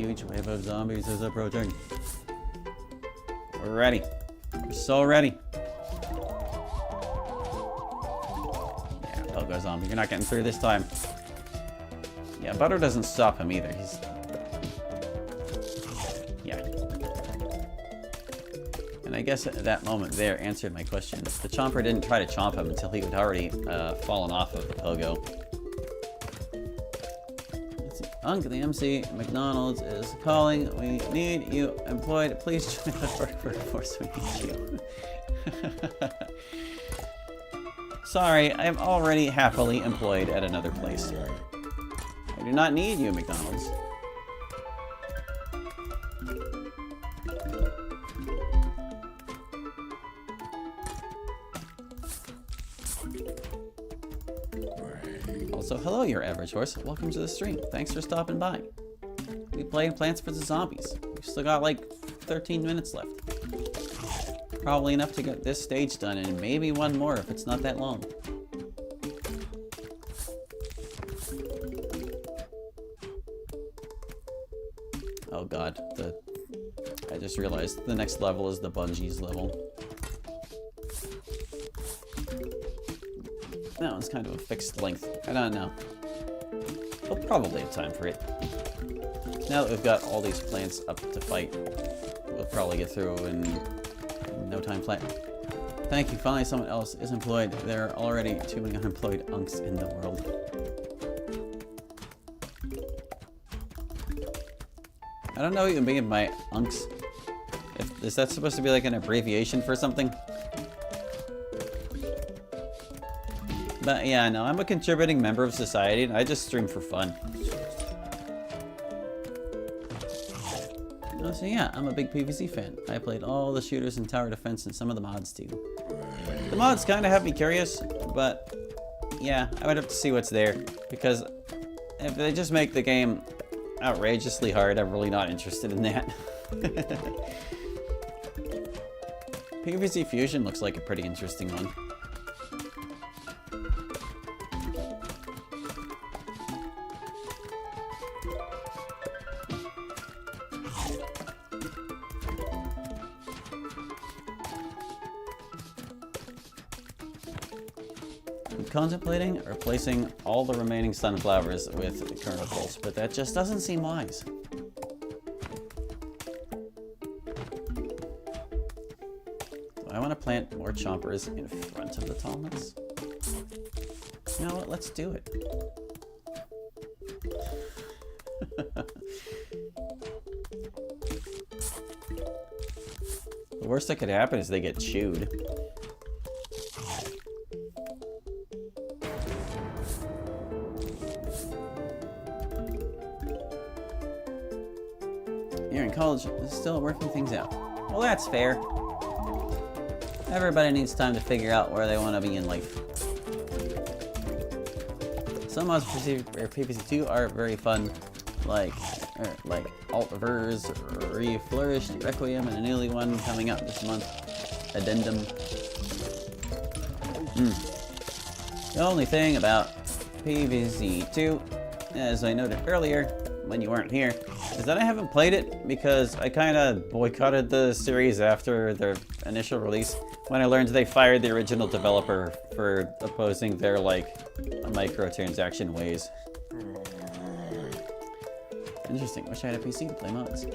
huge wave of zombies is approaching. We're ready. We're so ready. Yeah, Pogo Zombie, you're not getting through this time. Yeah, Butter doesn't stop him either. He's... Yeah. And I guess at that moment there answered my question. The Chomper didn't try to chomp him until he had already fallen off of the Pogo. Unc, the MC McDonald's is calling. We need you employed. Please join the workforce. We need you. Sorry, I'm already happily employed at another place. I do not need you, McDonald's. Also, hello, your average horse. Welcome to the stream. Thanks for stopping by. We played Plants vs. Zombies. We've still got like 13 minutes left. Probably enough to get this stage done, and maybe one more if it's not that long. Oh god, I just realized the next level is the Bungie's level. That one's kind of a fixed length. I don't know. We'll probably have time for it. Now that we've got all these plants up to fight, we'll probably get through in no time flat. Thank you, finally someone else is employed. There are already too many unemployed unks in the world. I don't know what you mean by unks. Is that supposed to be like an abbreviation for something? But yeah, no, I'm a contributing member of society, and I just stream for fun. Oh, so yeah, I'm a big PvZ fan. I played all the shooters in tower defense and some of the mods too. The mods kind of have me curious, but yeah, I would have to see what's there, because if they just make the game outrageously hard, I'm really not interested in that. PvZ Fusion looks like a pretty interesting one. Contemplating replacing all the remaining sunflowers with kernel pulse, but that just doesn't seem wise. Do I want to plant more chompers in front of the tall nuts? You know what? Let's do it. The worst that could happen is they get chewed. You're in college, still working things out. Well, that's fair. Everybody needs time to figure out where they want to be in life. Some mods for PvZ2 are very fun, like Alt-Verse, Reflourished, Requiem, and a newly one coming out this month, Addendum. The only thing about PvZ2, as I noted earlier when you weren't here, is that I haven't played it because I kind of boycotted the series after their initial release when I learned they fired the original developer for opposing their, like, microtransaction ways. Interesting. Wish I had a PC to play mods.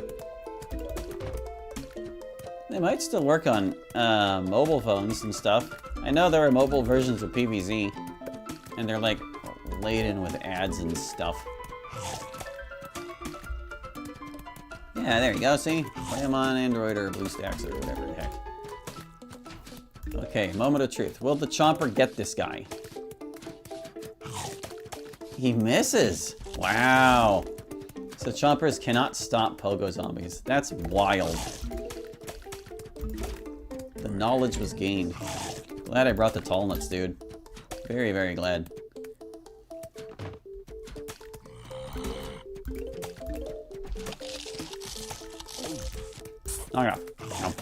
They might still work on mobile phones and stuff. I know there are mobile versions of PvZ, and they're, like, laden with ads and stuff. Yeah, there you go, see? Play them on Android or BlueStacks or whatever the heck. Okay, moment of truth. Will the Chomper get this guy? He misses! Wow! So Chompers cannot stop Pogo Zombies. That's wild. The knowledge was gained. Glad I brought the tall nuts, dude. Very, very glad. Knock it off. No.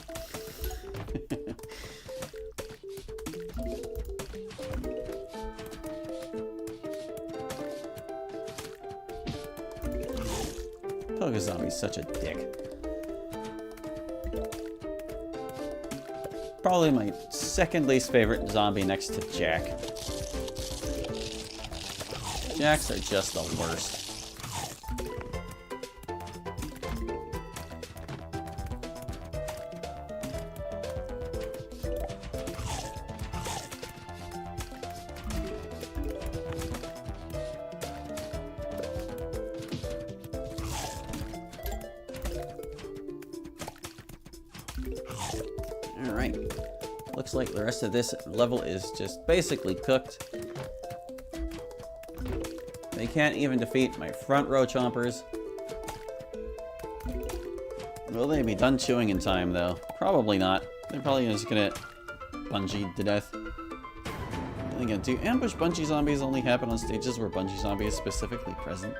Pogo Focus Zombie's such a dick. Probably my second least favorite zombie next to Jack. Jacks are just the worst. Alright. Looks like the rest of this level is just basically cooked. They can't even defeat my front row chompers. Will they be done chewing in time, though? Probably not. They're probably just gonna bungee to death. And again, do ambush bungee zombies only happen on stages where bungee zombie is specifically present?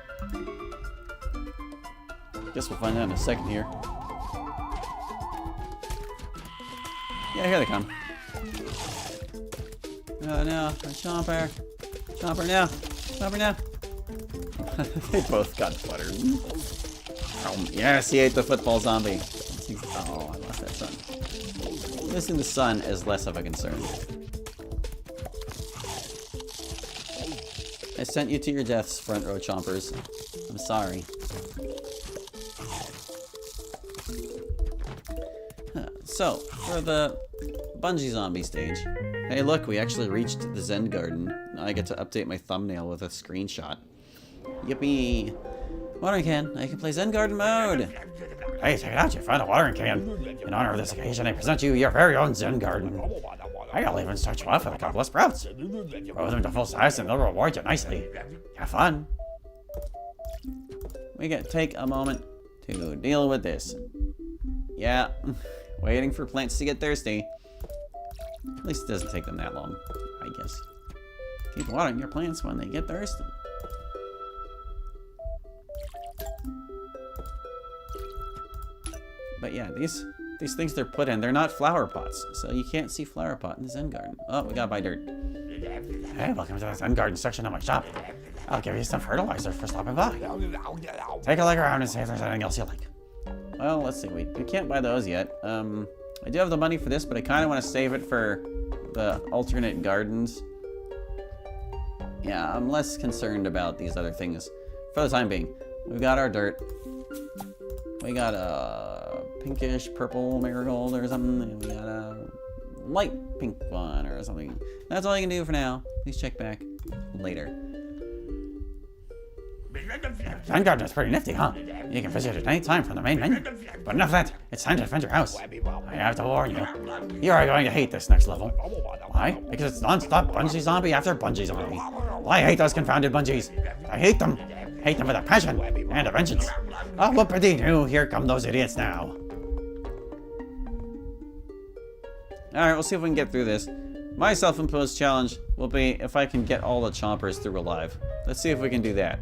Guess we'll find out in a second here. Yeah, here they come. Oh no, a chomper. Chomper now. Chomper now. They both got buttered. Oh, yes, he ate the football zombie. Oh, I lost that sun. Missing the sun is less of a concern. I sent you to your deaths, front row chompers. I'm sorry. So, for the bungee zombie stage, hey look, we actually reached the Zen Garden. Now I get to update my thumbnail with a screenshot. Yippee! Watering can. I can play Zen Garden mode! Hey, check it out, you found a watering can. In honor of this occasion, I present you your very own Zen Garden. I'll even start you off with a couple of sprouts. Grow them to full size and they'll reward you nicely. Have fun! We can take a moment to deal with this. Yeah, waiting for plants to get thirsty. At least it doesn't take them that long, I guess. Keep watering your plants when they get thirsty. But yeah, these things they're put in, they're not flower pots, so you can't see flower pot in the Zen Garden. Oh, we got by dirt. Hey, welcome to the Zen Garden section of my shop. I'll give you some fertilizer for stopping by. Take a look around and see if there's anything else you like. Well, let's see. We can't buy those yet. I do have the money for this, but I kind of want to save it for the alternate gardens. Yeah, I'm less concerned about these other things for the time being. We've got our dirt. We got a pinkish purple marigold or something. And we got a light pink one or something. That's all you can do for now. Please check back later. Zen Garden is pretty nifty, huh? You can visit at any time from the main menu. But enough of that. It's time to defend your house. I have to warn you. You are going to hate this next level. Why? Because it's non-stop bungee zombie after bungee zombie. Well, I hate those confounded bungees. I hate them. Hate them with a passion and a vengeance. Oh, whoopity-doo. Here come those idiots now. Alright, we'll see if we can get through this. My self-imposed challenge will be if I can get all the chompers through alive. Let's see if we can do that.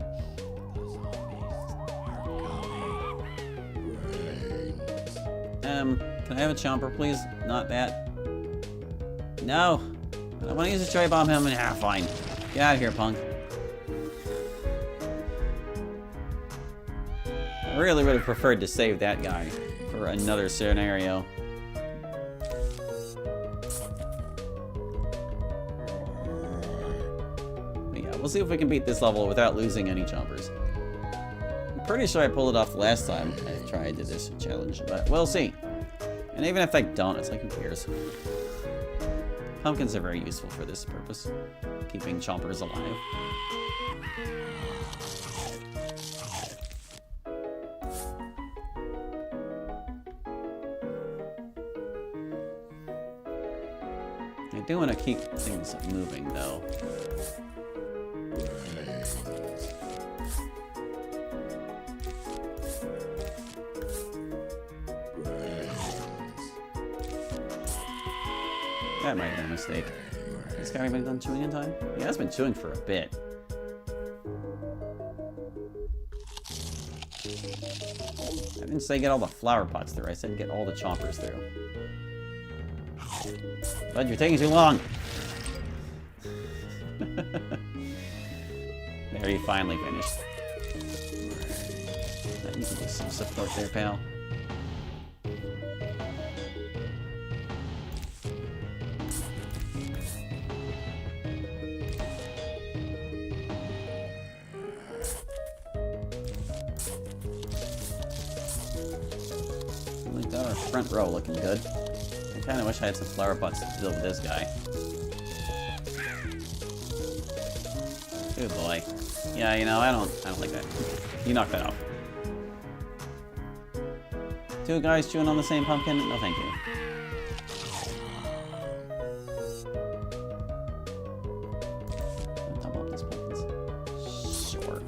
Can I have a chomper, please? Not that. No! I don't want to use a cherry bomb him. Yeah, fine. Get out of here, punk. I really would have preferred to save that guy for another scenario. But yeah, we'll see if we can beat this level without losing any chompers. I'm pretty sure I pulled it off last time I tried this challenge, but we'll see. And even if I don't, it's like, who cares? Pumpkins are very useful for this purpose, keeping chompers alive. I do want to keep things moving, though. That might have been a mistake. This guy been done chewing in time? He has been chewing for a bit. I didn't say get all the flower pots through, I said get all the chompers through. But you're taking too long! There, you finally finished. You can do some support there, pal. We got our front row looking good. I kind of wish I had some flower pots to deal with this guy. Good boy. Yeah, you know, I don't like that. You knock that off. Two guys chewing on the same pumpkin? No, thank you. Double up these pumpkins. Sure.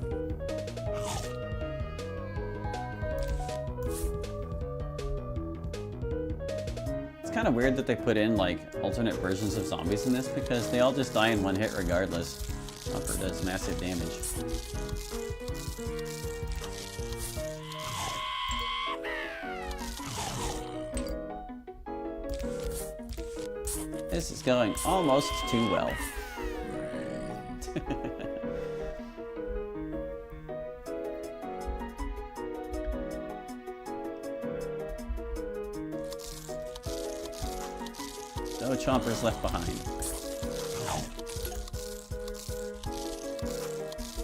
It's kind of weird that they put in, like, alternate versions of zombies in this because they all just die in one hit regardless. Upper does massive damage. This is going almost too well. No chompers left behind.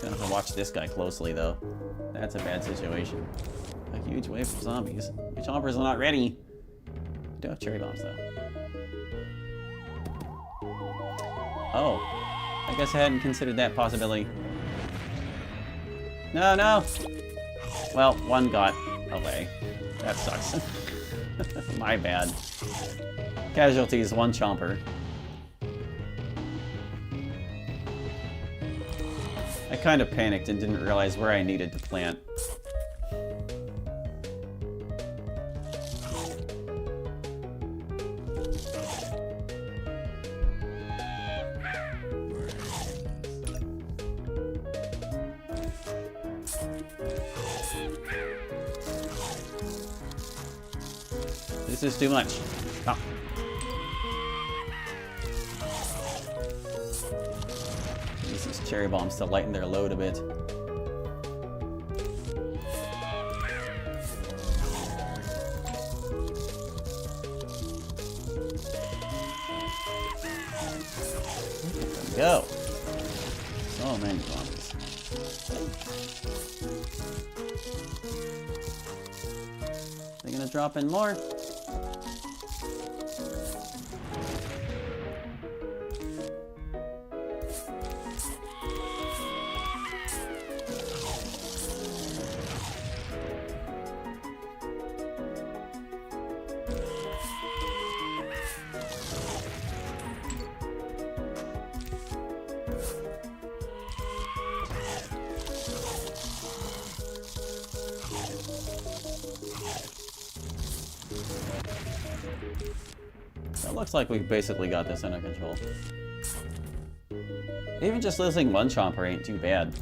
Gonna have to watch this guy closely, though. That's a bad situation. A huge wave of zombies. My chompers are not ready. We do have cherry bombs, though. Oh, I guess I hadn't considered that possibility. No, no! Well, one got away. That sucks. My bad. Casualties, one chomper. I kind of panicked and didn't realize where I needed to plant. This is too much. Oh. Use these cherry bombs to lighten their load a bit. Look at them go. So many zombies. They're gonna drop in more. It looks like we've basically got this under control. Even just losing one chomper ain't too bad.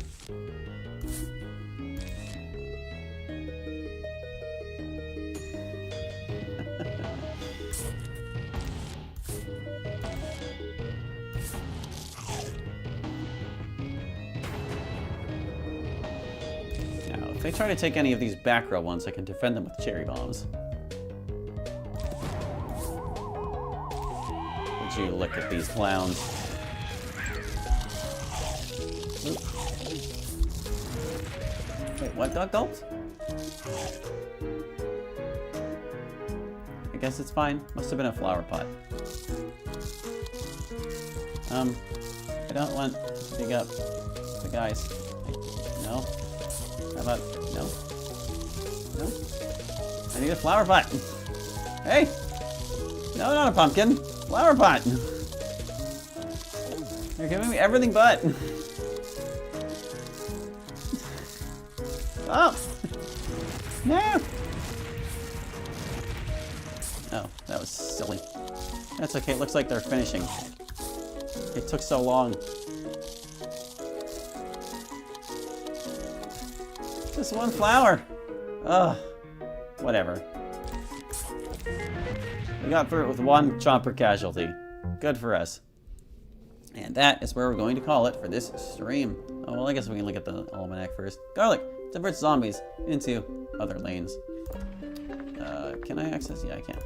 Now, if they try to take any of these back row ones, I can defend them with cherry bombs. You look at these clowns. Oop. Wait, what got gulped? I guess it's fine. Must have been a flower pot. I don't want to dig up the guys. No? How about, no? No? I need a flower pot. Hey! No, not a pumpkin. Flower pot! You're giving me everything but. Oh! No! Oh, that was silly. That's okay, it looks like they're finishing. It took so long. Just one flower! Ugh. Whatever. We got through it with one chomper casualty. Good for us. And that is where we're going to call it for this stream. Oh, well, I guess we can look at the almanac first. Garlic, diverts zombies into other lanes. Can I access? Yeah, I can.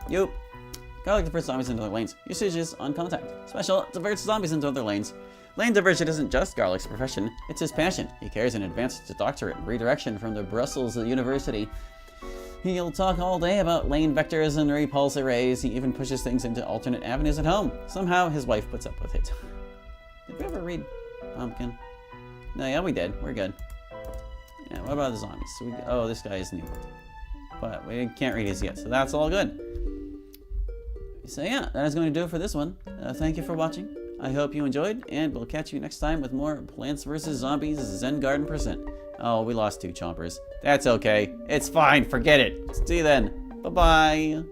Yup. Garlic diverts zombies into other lanes. Usage is on contact. Special diverts zombies into other lanes. Lane diversion isn't just Garlic's profession, it's his passion. He carries an advanced doctorate in redirection from the Brussels University. He'll talk all day about lane vectors and repulse arrays. He even pushes things into alternate avenues at home. Somehow, his wife puts up with it. Did we ever read Pumpkin? No, yeah, we did. We're good. Yeah, what about the zombies? Oh, this guy is new. But we can't read his yet, so that's all good. So yeah, that is going to do it for this one. Thank you for watching. I hope you enjoyed, and we'll catch you next time with more Plants vs. Zombies Zen Garden Percent. Oh, we lost 2 chompers. That's okay. It's fine. Forget it. See you then. Bye-bye.